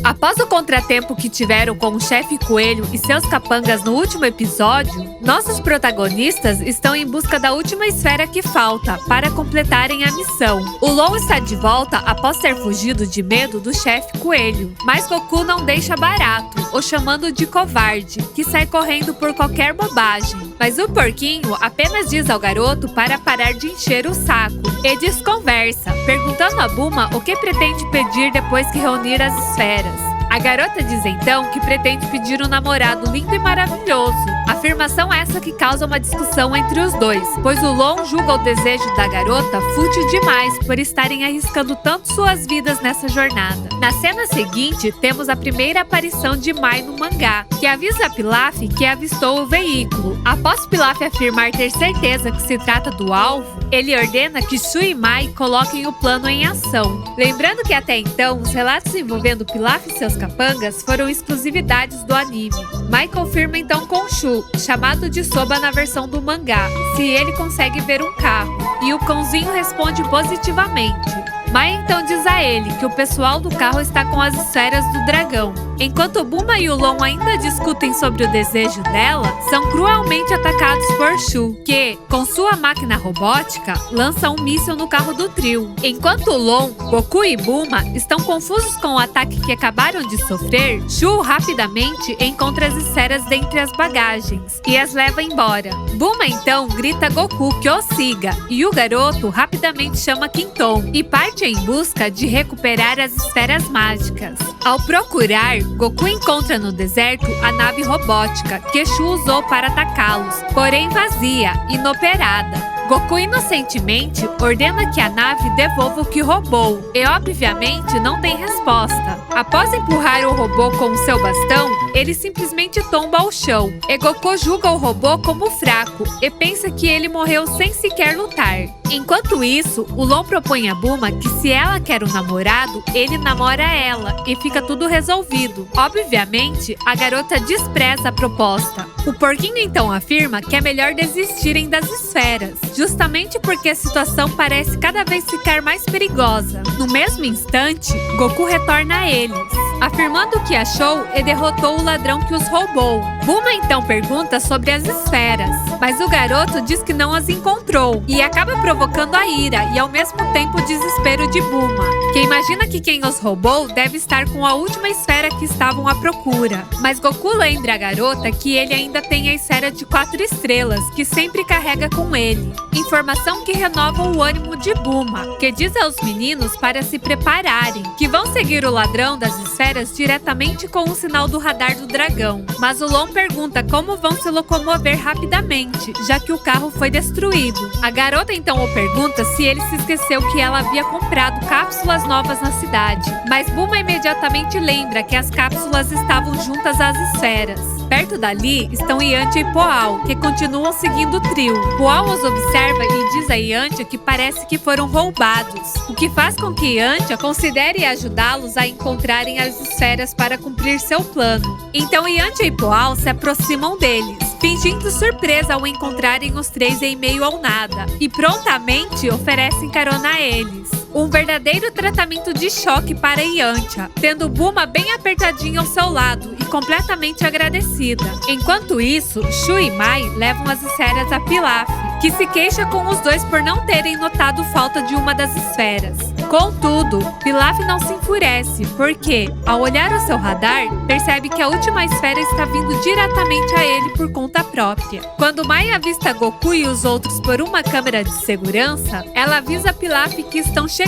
Após o contratempo que tiveram com o chefe coelho e seus capangas no último episódio, nossos protagonistas estão em busca da última esfera que falta para completarem a missão. O Long está de volta após ter fugido de medo do chefe coelho, mas Goku não deixa barato, o chamando de covarde, que sai correndo por qualquer bobagem. Mas o porquinho apenas diz ao garoto para parar de encher o saco e desconversa, perguntando a Bulma o que pretende pedir depois que reunir as esferas. A garota diz então que pretende pedir um namorado lindo e maravilhoso. Afirmação essa que causa uma discussão entre os dois, pois o Long julga o desejo da garota fútil demais por estarem arriscando tanto suas vidas nessa jornada. Na cena seguinte, temos a primeira aparição de Mai no mangá, que avisa a Pilaf que avistou o veículo. Após Pilaf afirmar ter certeza que se trata do alvo, ele ordena que Shu e Mai coloquem o plano em ação. Lembrando que até então, os relatos envolvendo Pilaf e seus capangas foram exclusividades do anime. Mai confirma então com Shu, chamado de Soba na versão do mangá, se ele consegue ver um carro, e o cãozinho responde positivamente. Mai então diz a ele que o pessoal do carro está com as esferas do dragão. Enquanto Bulma e o Long ainda discutem sobre o desejo dela, são cruelmente atacados por Shu, que, com sua máquina robótica, lança um míssil no carro do trio. Enquanto o Long, Goku e Bulma estão confusos com o ataque que acabaram de sofrer, Shu rapidamente encontra as esferas dentre as bagagens e as leva embora. Bulma então grita a Goku que o siga, e o garoto rapidamente chama Quinton e parte em busca de recuperar as esferas mágicas. Ao procurar, Goku encontra no deserto a nave robótica que Shu usou para atacá-los, porém vazia, inoperada. Goku inocentemente ordena que a nave devolva o que roubou, e obviamente não tem resposta. Após empurrar o robô com o seu bastão, ele simplesmente tomba ao chão, e Goku julga o robô como fraco e pensa que ele morreu sem sequer lutar. Enquanto isso, o Long propõe a Bulma que se ela quer um namorado, ele namora ela e fica tudo resolvido. Obviamente, a garota despreza a proposta. O porquinho então afirma que é melhor desistirem das esferas, justamente porque a situação parece cada vez ficar mais perigosa. No mesmo instante, Goku retorna a eles. afirmando que achou e derrotou o ladrão que os roubou. Buma então pergunta sobre as esferas, mas o garoto diz que não as encontrou e acaba provocando a ira e ao mesmo tempo o desespero de Buma, que imagina que quem os roubou deve estar com a última esfera que estavam à procura. Mas Goku lembra a garota que ele ainda tem a esfera de 4 estrelas, que sempre carrega com ele. Informação que renova o ânimo de Buma, que diz aos meninos para se prepararem, que vão seguir o ladrão das esferas diretamente com o sinal do radar do dragão. Mas o Long pergunta como vão se locomover rapidamente, já que o carro foi destruído. A garota então o pergunta se ele se esqueceu que ela havia comprado cápsulas novas na cidade, mas Buma imediatamente lembra que as cápsulas estavam juntas às esferas. Perto dali estão Yantia e Poal, que continuam seguindo o trio. Poal os observa e diz a Yantia que parece que foram roubados, o que faz com que Yantia considere ajudá-los a encontrarem as esferas para cumprir seu plano. Então Yantia e Poal se aproximam deles, fingindo surpresa ao encontrarem os 3 em meio ao nada, e prontamente oferecem carona a eles. Um verdadeiro tratamento de choque para Yantia, tendo Buma bem apertadinho ao seu lado e completamente agradecida. Enquanto isso, Shu e Mai levam as esferas a Pilaf, que se queixa com os dois por não terem notado falta de uma das esferas. Contudo, Pilaf não se enfurece, porque, ao olhar o seu radar, percebe que a última esfera está vindo diretamente a ele por conta própria. Quando Mai avista Goku e os outros por uma câmera de segurança, ela avisa Pilaf que estão chegando.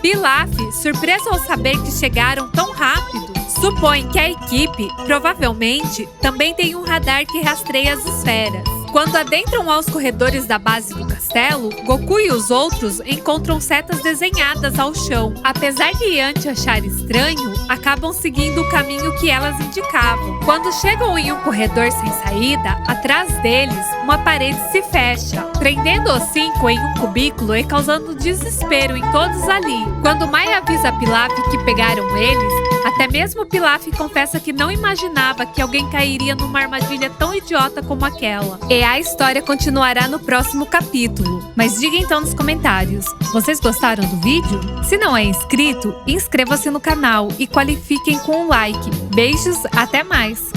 Pilaf, surpreso ao saber que chegaram tão rápido, supõe que a equipe, provavelmente, também tem um radar que rastreia as esferas. Quando adentram aos corredores da base do castelo, Goku e os outros encontram setas desenhadas ao chão. Apesar de Yantia achar estranho, acabam seguindo o caminho que elas indicavam. Quando chegam em um corredor sem saída, atrás deles, uma parede se fecha, prendendo os 5 em um cubículo e causando desespero em todos ali. Quando Mai avisa Pilaf que pegaram eles, até mesmo Pilaf confessa que não imaginava que alguém cairia numa armadilha tão idiota como aquela. E a história continuará no próximo capítulo. Mas diga então nos comentários, vocês gostaram do vídeo? Se não é inscrito, inscreva-se no canal e qualifiquem com um like. Beijos, até mais!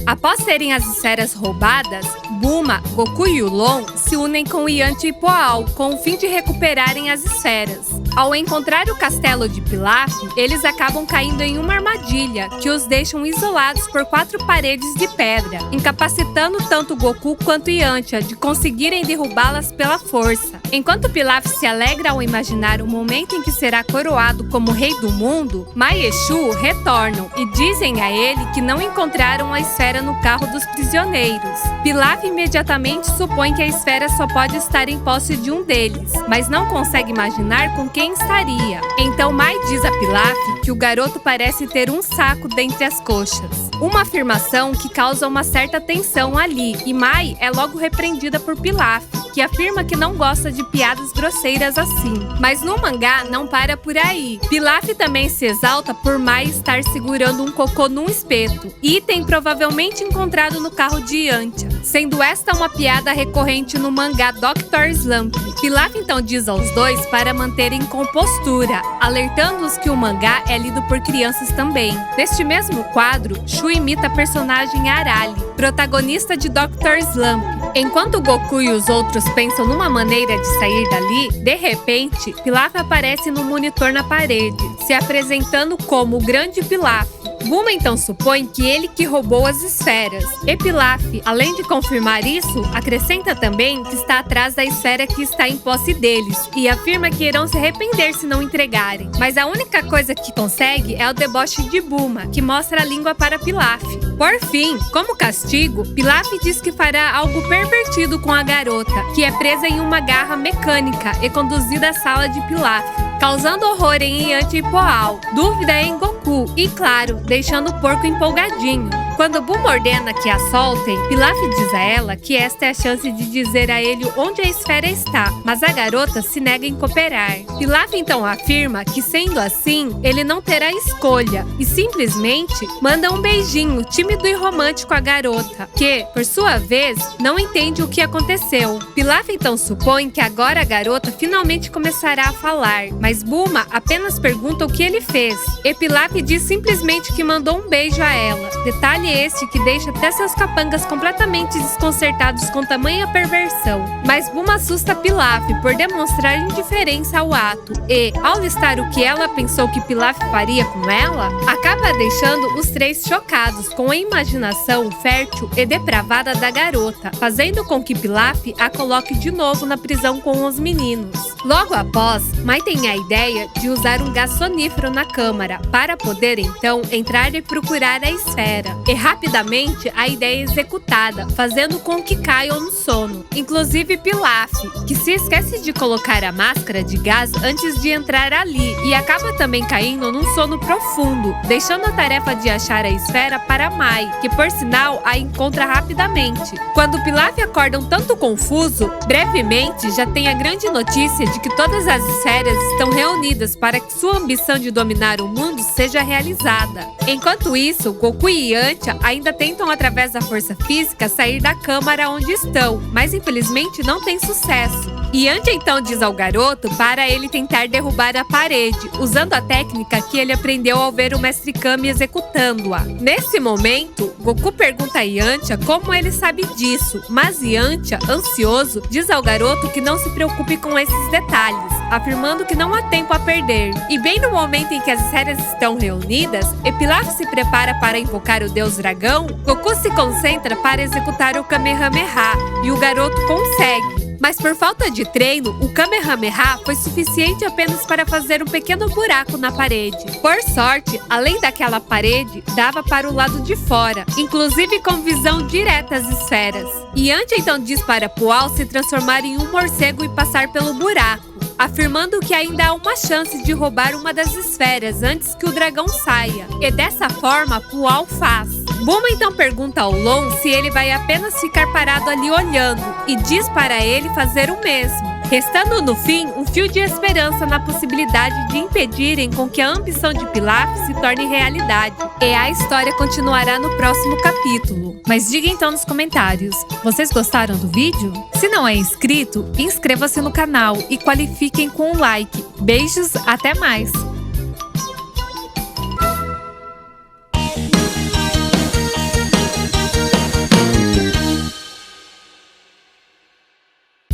Após terem as esferas roubadas, Buma, Goku e Ulon se unem com Yantia e Poal com o fim de recuperarem as esferas. Ao encontrar o castelo de Pilaf, eles acabam caindo em uma armadilha que os deixam isolados por 4 paredes de pedra, incapacitando tanto Goku quanto Yantia de conseguirem derrubá-las pela força. Enquanto Pilaf se alegra ao imaginar o momento em que será coroado como rei do mundo, Mai e Shu retornam e dizem a ele que não encontraram a esfera no carro dos prisioneiros. Pilaf imediatamente supõe que a esfera só pode estar em posse de um deles, mas não consegue imaginar com quem estaria. Então Mai diz a Pilaf que o garoto parece ter um saco dentre as coxas. Uma afirmação que causa uma certa tensão ali, e Mai é logo repreendida por Pilaf, que afirma que não gosta de piadas grosseiras assim. Mas no mangá não para por aí. Pilaf também se exalta por Mai estar segurando um cocô num espeto, item provavelmente encontrado no carro de Yantia, sendo esta uma piada recorrente no mangá Dr. Slump. Pilaf então diz aos dois para manterem compostura, alertando-os que o mangá é lido por crianças também. Neste mesmo quadro, Shu imita a personagem Arali, protagonista de Dr. Slump. Enquanto Goku e os outros pensam numa maneira de sair dali, de repente, Pilaf aparece no monitor na parede, se apresentando como o Grande Pilaf. Buma então supõe que ele que roubou as esferas. E Pilaf, além de confirmar isso, acrescenta também que está atrás da esfera que está em posse deles e afirma que irão se arrepender se não entregarem. Mas a única coisa que consegue é o deboche de Buma, que mostra a língua para Pilaf. Por fim, como castigo, Pilaf diz que fará algo pervertido com a garota, que é presa em uma garra mecânica e conduzida à sala de Pilaf, causando horror em Yantia e Poal, dúvida em Goku e, claro, deixando o porco empolgadinho. Quando Bulma ordena que a soltem, Pilaf diz a ela que esta é a chance de dizer a ele onde a esfera está, mas a garota se nega em cooperar. Pilaf então afirma que, sendo assim, ele não terá escolha e simplesmente manda um beijinho tímido e romântico à garota, que, por sua vez, não entende o que aconteceu. Pilaf então supõe que agora a garota finalmente começará a falar, mas Bulma apenas pergunta o que ele fez. E Pilaf diz simplesmente que mandou um beijo a ela. Detalhe este que deixa até seus capangas completamente desconcertados com tamanha perversão. Mas Bulma assusta Pilaf por demonstrar indiferença ao ato e, ao listar o que ela pensou que Pilaf faria com ela, acaba deixando os três chocados com a imaginação fértil e depravada da garota, fazendo com que Pilaf a coloque de novo na prisão com os meninos. Logo após, Mai tem a ideia de usar um gás sonífero na câmara para poder então entrar e procurar a esfera. E rapidamente a ideia é executada, fazendo com que caiam no sono. Inclusive Pilaf, que se esquece de colocar a máscara de gás antes de entrar ali e acaba também caindo num sono profundo, deixando a tarefa de achar a esfera para Mai, que por sinal a encontra rapidamente. Quando Pilaf acorda um tanto confuso, brevemente já tem a grande notícia de que todas as esferas estão reunidas para que sua ambição de dominar o mundo seja realizada. Enquanto isso, Goku e Yantia ainda tentam através da força física sair da câmara onde estão, mas infelizmente não tem sucesso. Yantia então diz ao garoto para ele tentar derrubar a parede, usando a técnica que ele aprendeu ao ver o Mestre Kami executando-a. Nesse momento, Goku pergunta a Yantia como ele sabe disso, mas Yantia, ansioso, diz ao garoto que não se preocupe com esses detalhes, afirmando que não há tempo a perder. E bem no momento em que as esferas estão reunidas e Pilaf se prepara para invocar o Deus Dragão, Goku se concentra para executar o Kamehameha e o garoto consegue. Mas por falta de treino, o Kamehameha foi suficiente apenas para fazer um pequeno buraco na parede. Por sorte, além daquela parede, dava para o lado de fora, inclusive com visão direta às esferas. Yantia então diz para Pual se transformar em um morcego e passar pelo buraco, afirmando que ainda há uma chance de roubar uma das esferas antes que o dragão saia. E dessa forma, Pual faz. Bulma então pergunta ao Long se ele vai apenas ficar parado ali olhando e diz para ele fazer o mesmo, restando no fim um fio de esperança na possibilidade de impedirem com que a ambição de Pilaf se torne realidade. E a história continuará no próximo capítulo. Mas diga então nos comentários, vocês gostaram do vídeo? Se não é inscrito, inscreva-se no canal e qualifiquem com um like. Beijos, até mais!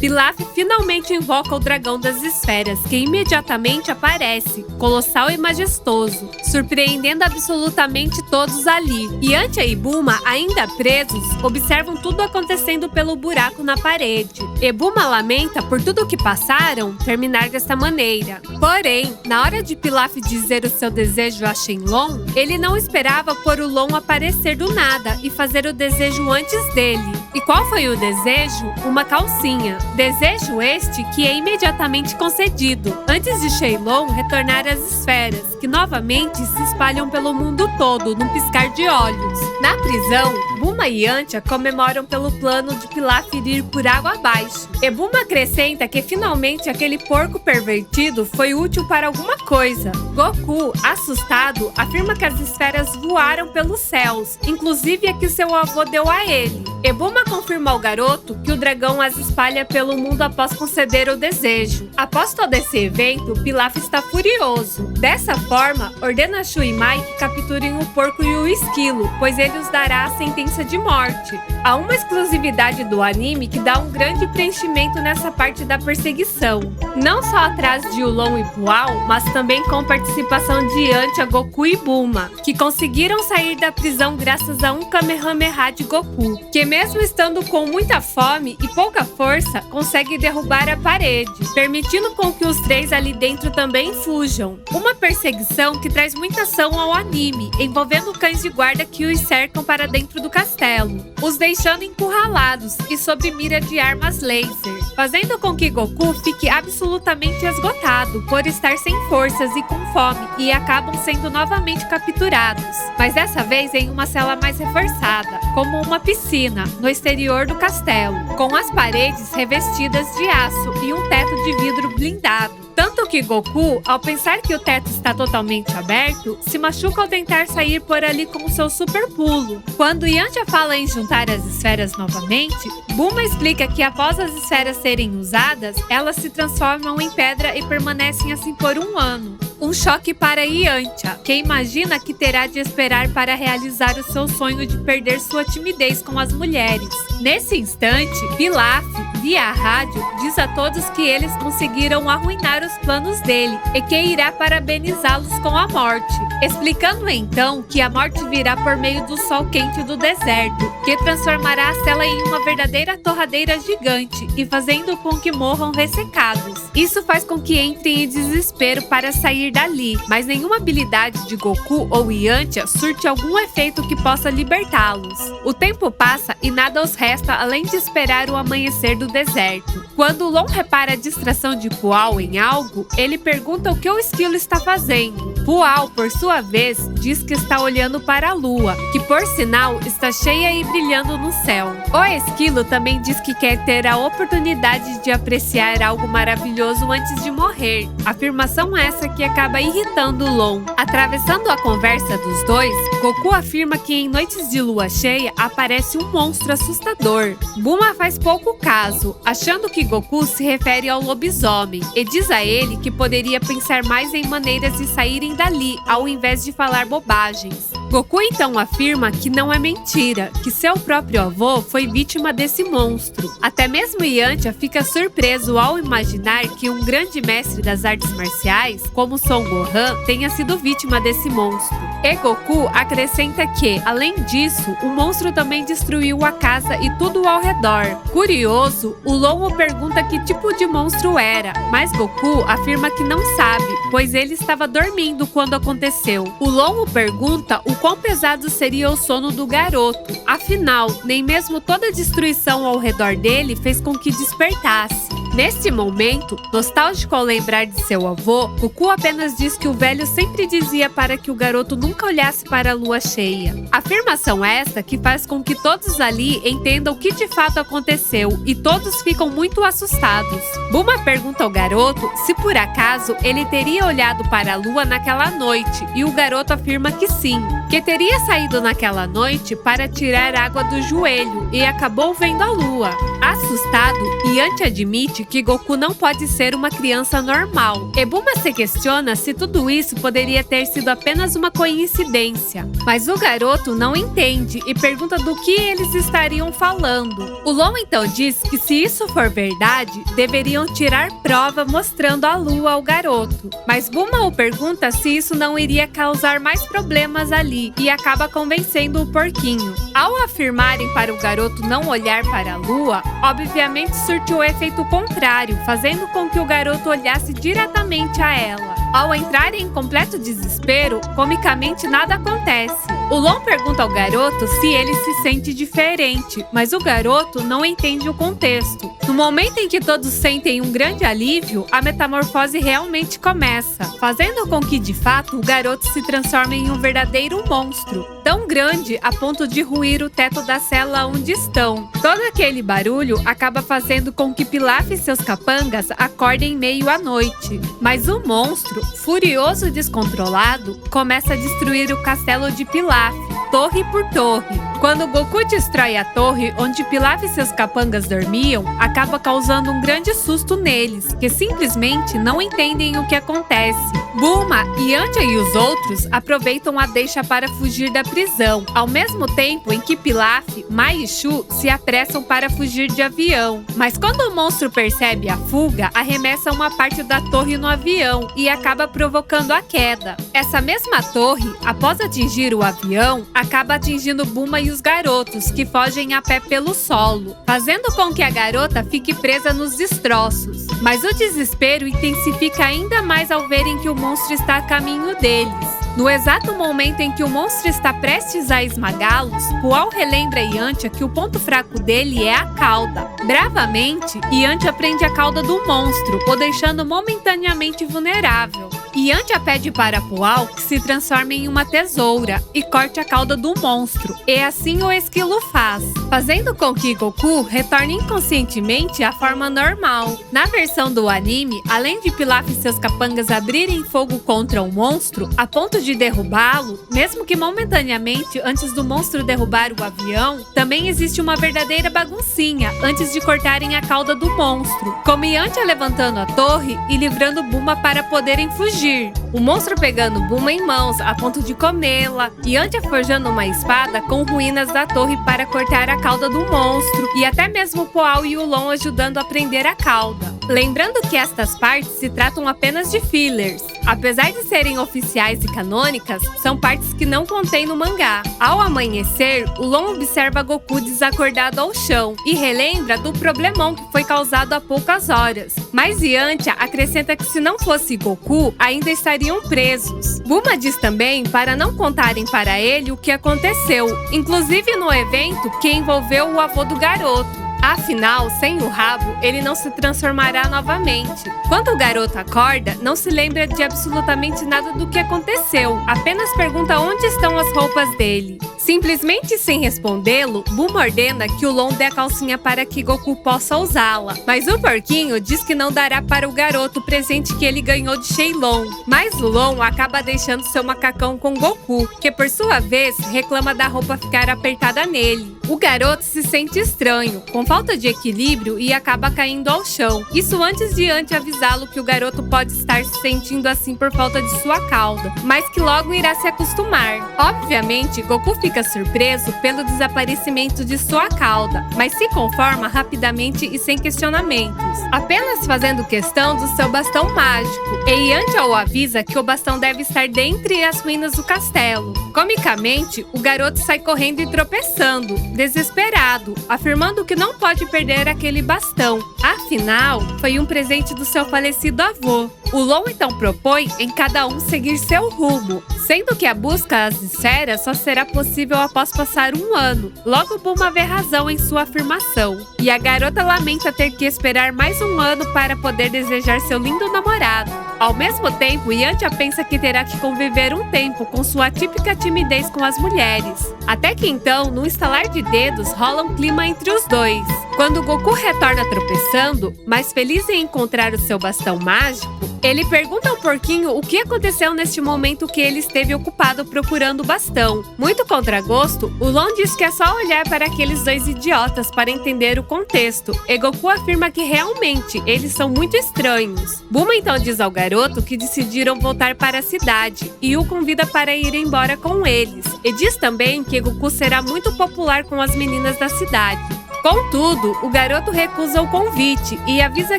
Pilaf finalmente invoca o dragão das esferas, que imediatamente aparece, colossal e majestoso, surpreendendo absolutamente todos ali. Yantia e Bulma, ainda presos, observam tudo acontecendo pelo buraco na parede. E Bulma lamenta por tudo o que passaram terminar desta maneira. Porém, na hora de Pilaf dizer o seu desejo a Shenlong, ele não esperava por o Long aparecer do nada e fazer o desejo antes dele. E qual foi o desejo? Uma calcinha. Desejo este que é imediatamente concedido, antes de Shenlong retornar às esferas, que novamente se espalham pelo mundo todo, num piscar de olhos. Na prisão, Bulma e Yantia comemoram pelo plano de Pilaf ir por água abaixo. E Bulma acrescenta que finalmente aquele porco pervertido foi útil para alguma coisa. Goku, assustado, afirma que as esferas voaram pelos céus, inclusive a que seu avô deu a ele. E Bulma confirma ao garoto que o dragão as espalha pelo mundo após conceder o desejo. Após todo esse evento, Pilaf está furioso. Dessa forma, ordena a Shu e Mai que capturem o porco e o esquilo, pois ele os dará a sentença de morte. Há uma exclusividade do anime que dá um grande preenchimento nessa parte da perseguição. Não só atrás de Ulon e Pual, mas também com participação de Yantia, Goku e Bulma, que conseguiram sair da prisão graças a um Kamehameha de Goku, que mesmo estando com muita fome e pouca força, consegue derrubar a parede, permitindo com que os três ali dentro também fujam. Uma perseguição que traz muita ação ao anime, envolvendo cães de guarda que os cercam para dentro do castelo. Os deixando encurralados e sob mira de armas laser, fazendo com que Goku fique absolutamente esgotado por estar sem forças e com fome, e acabam sendo novamente capturados, mas dessa vez em uma cela mais reforçada, como uma piscina, no exterior do castelo, com as paredes revestidas de aço e um teto de vidro blindado. Tanto que Goku, ao pensar que o teto está totalmente aberto, se machuca ao tentar sair por ali com seu super pulo. Quando Yantia fala em juntar as esferas novamente, Bulma explica que após as esferas serem usadas, elas se transformam em pedra e permanecem assim por 1 ano. Um choque para Yantia, que imagina que terá de esperar para realizar o seu sonho de perder sua timidez com as mulheres. Nesse instante, Pilaf, via rádio, diz a todos que eles conseguiram arruinar os planos dele e que irá parabenizá-los com a morte, explicando então que a morte virá por meio do sol quente do deserto, que transformará a cela em uma verdadeira torradeira gigante e fazendo com que morram ressecados. Isso faz com que entrem em desespero para sair dali, mas nenhuma habilidade de Goku ou Yantia surte algum efeito que possa libertá-los. O tempo passa e nada os resta além de esperar o amanhecer do deserto. Quando Long repara a distração de Pual em algo, ele pergunta o que o esquilo está fazendo. Pual, por sua vez, diz que está olhando para a lua, que por sinal está cheia e brilhando no céu. O esquilo também diz que quer ter a oportunidade de apreciar algo maravilhoso antes de morrer. Afirmação essa que acaba irritando Long. Atravessando a conversa dos dois, Goku afirma que em noites de lua cheia aparece um monstro assustador. Bulma faz pouco caso, achando que Goku se refere ao lobisomem, e diz a ele que poderia pensar mais em maneiras de saírem dali, ao invés de falar bobagens. Goku então afirma que não é mentira, que seu próprio avô foi vítima desse monstro. Até mesmo Yantia fica surpreso ao imaginar que um grande mestre das artes marciais, como Son Gohan, tenha sido vítima desse monstro. E Goku acrescenta que, além disso, o monstro também destruiu a casa e tudo ao redor. Curioso, o Long pergunta que tipo de monstro era, mas Goku afirma que não sabe, pois ele estava dormindo quando aconteceu. O Long pergunta o quão pesado seria o sono do garoto. Afinal, nem mesmo toda a destruição ao redor dele fez com que despertasse. Neste momento, nostálgico ao lembrar de seu avô, Goku apenas diz que o velho sempre dizia para que o garoto nunca olhasse para a lua cheia. Afirmação esta que faz com que todos ali entendam o que de fato aconteceu e todos ficam muito assustados. Bulma pergunta ao garoto se por acaso ele teria olhado para a lua naquela noite e o garoto afirma que sim, que teria saído naquela noite para tirar água do joelho e acabou vendo a lua. Assustado, Yantia admite que Goku não pode ser uma criança normal. E Bulma se questiona se tudo isso poderia ter sido apenas uma coincidência. Mas o garoto não entende e pergunta do que eles estariam falando. O Long então diz que se isso for verdade, deveriam tirar prova mostrando a lua ao garoto. Mas Bulma o pergunta se isso não iria causar mais problemas ali e acaba convencendo o porquinho. Ao afirmarem para o garoto não olhar para a lua, obviamente surtiu o efeito contrário, fazendo com que o garoto olhasse diretamente a ela. Ao entrar em completo desespero, comicamente nada acontece. O Long pergunta ao garoto se ele se sente diferente, mas o garoto não entende o contexto. No momento em que todos sentem um grande alívio, a metamorfose realmente começa, fazendo com que, de fato, o garoto se transforme em um verdadeiro monstro, tão grande a ponto de ruir o teto da cela onde estão. Todo aquele barulho acaba fazendo com que Pilaf e seus capangas acordem meio à noite. Mas o monstro, furioso e descontrolado, começa a destruir o castelo de Pilaf, torre por torre. Quando Goku destrói a torre onde Pilaf e seus capangas dormiam, acaba causando um grande susto neles, que simplesmente não entendem o que acontece. Bulma, Yantia e os outros aproveitam a deixa para fugir da prisão, ao mesmo tempo em que Pilaf, Mai e Shu se apressam para fugir de avião. Mas quando o monstro percebe a fuga, arremessa uma parte da torre no avião e acaba provocando a queda. Essa mesma torre, após atingir o avião, acaba atingindo Bulma e os garotos, que fogem a pé pelo solo, fazendo com que a garota fique presa nos destroços. Mas o desespero intensifica ainda mais ao verem que o monstro está a caminho deles. No exato momento em que o monstro está prestes a esmagá-los, Pual relembra Yantia que o ponto fraco dele é a cauda. Bravamente, Yantia prende a cauda do monstro, o deixando momentaneamente vulnerável. Yantia pede para Pual que se transforme em uma tesoura e corte a cauda do monstro, e assim o esquilo faz, fazendo com que Goku retorne inconscientemente à forma normal. Na versão do anime, além de Pilaf e seus capangas abrirem fogo contra o monstro, a ponto de derrubá-lo, mesmo que momentaneamente antes do monstro derrubar o avião, também existe uma verdadeira baguncinha antes de cortarem a cauda do monstro, como Yantia levantando a torre e livrando Bulma para poderem fugir. O monstro pegando Bulma em mãos a ponto de comê-la, Yantia forjando uma espada com ruínas da torre para cortar a cauda do monstro, e até mesmo Pual e Ulon ajudando a prender a cauda. Lembrando que estas partes se tratam apenas de fillers. Apesar de serem oficiais e canônicas, são partes que não contém no mangá. Ao amanhecer, Ulon observa Goku desacordado ao chão e relembra do problemão que foi causado há poucas horas. Mas Yantia acrescenta que se não fosse Goku, ainda estariam presos. Bulma diz também para não contarem para ele o que aconteceu, inclusive no evento que envolveu o avô do garoto. Afinal, sem o rabo, ele não se transformará novamente. Quando o garoto acorda, não se lembra de absolutamente nada do que aconteceu, apenas pergunta onde estão as roupas dele. Simplesmente sem respondê-lo, Bulma ordena que Ulon dê a calcinha para que Goku possa usá-la. Mas o porquinho diz que não dará para o garoto o presente que ele ganhou de Shenlong. Mas Ulon acaba deixando seu macacão com Goku, que por sua vez reclama da roupa ficar apertada nele. O garoto se sente estranho, com falta de equilíbrio e acaba caindo ao chão. Isso antes de Yantia avisá-lo que o garoto pode estar se sentindo assim por falta de sua cauda, mas que logo irá se acostumar. Obviamente, Goku fica surpreso pelo desaparecimento de sua cauda, mas se conforma rapidamente e sem questionamentos, apenas fazendo questão do seu bastão mágico. E Yantia o avisa que o bastão deve estar dentre as ruínas do castelo. Comicamente, o garoto sai correndo e tropeçando, desesperado, afirmando que não pode perder aquele bastão. Afinal, foi um presente do seu falecido avô. Ulon então propõe em cada um seguir seu rumo, sendo que a busca às esferas só será possível após passar um ano. Logo, Bulma vê razão em sua afirmação, e a garota lamenta ter que esperar mais um ano para poder desejar seu lindo namorado. Ao mesmo tempo, Yantia pensa que terá que conviver um tempo com sua típica timidez com as mulheres. Até que então, num estalar de dedos, rola um clima entre os dois. Quando Goku retorna tropeçando, mais feliz em encontrar o seu bastão mágico, ele pergunta ao porquinho o que aconteceu neste momento que ele esteve ocupado procurando o bastão. Muito contra gosto, Ulon diz que é só olhar para aqueles dois idiotas para entender o contexto, e Goku afirma que realmente eles são muito estranhos. Bulma então diz ao garoto que decidiram voltar para a cidade e o convida para ir embora com eles, e diz também que Goku será muito popular com as meninas da cidade. Contudo, o garoto recusa o convite e avisa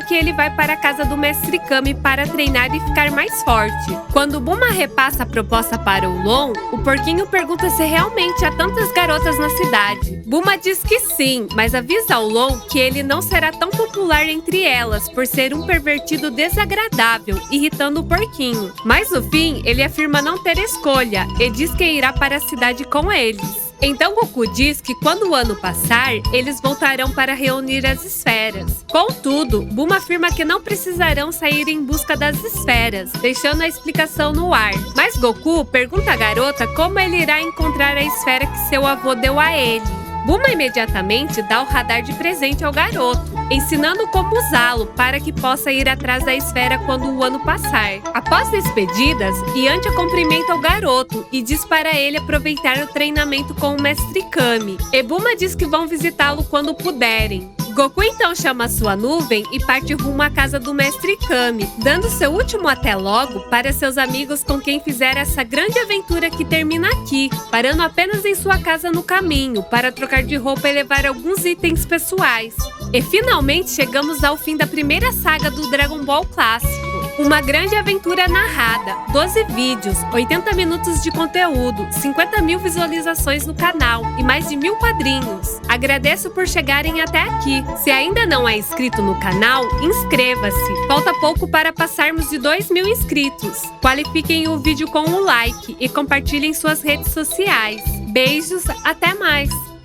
que ele vai para a casa do Mestre Kami para treinar e ficar mais forte. Quando Bulma repassa a proposta para Ulon, o porquinho pergunta se realmente há tantas garotas na cidade. Bulma diz que sim, mas avisa Ulon que ele não será tão popular entre elas por ser um pervertido desagradável, irritando o porquinho. Mas no fim, ele afirma não ter escolha e diz que irá para a cidade com eles. Então Goku diz que quando o ano passar, eles voltarão para reunir as esferas. Contudo, Bulma afirma que não precisarão sair em busca das esferas, deixando a explicação no ar. Mas Goku pergunta à garota como ele irá encontrar a esfera que seu avô deu a ele. Bulma imediatamente dá o radar de presente ao garoto, ensinando como usá-lo para que possa ir atrás da esfera quando o ano passar. Após despedidas, Yantia cumprimenta o garoto e diz para ele aproveitar o treinamento com o Mestre Kami. E Bulma diz que vão visitá-lo quando puderem. Goku então chama sua nuvem e parte rumo à casa do Mestre Kami, dando seu último até logo para seus amigos com quem fizer essa grande aventura que termina aqui, parando apenas em sua casa no caminho para trocar de roupa e levar alguns itens pessoais. E finalmente chegamos ao fim da primeira saga do Dragon Ball clássico. Uma grande aventura narrada, 12 vídeos, 80 minutos de conteúdo, 50 mil visualizações no canal e mais de 1000 padrinhos. Agradeço por chegarem até aqui. Se ainda não é inscrito no canal, inscreva-se. Falta pouco para passarmos de 2.000 inscritos. Qualifiquem o vídeo com um like e compartilhem em suas redes sociais. Beijos, até mais!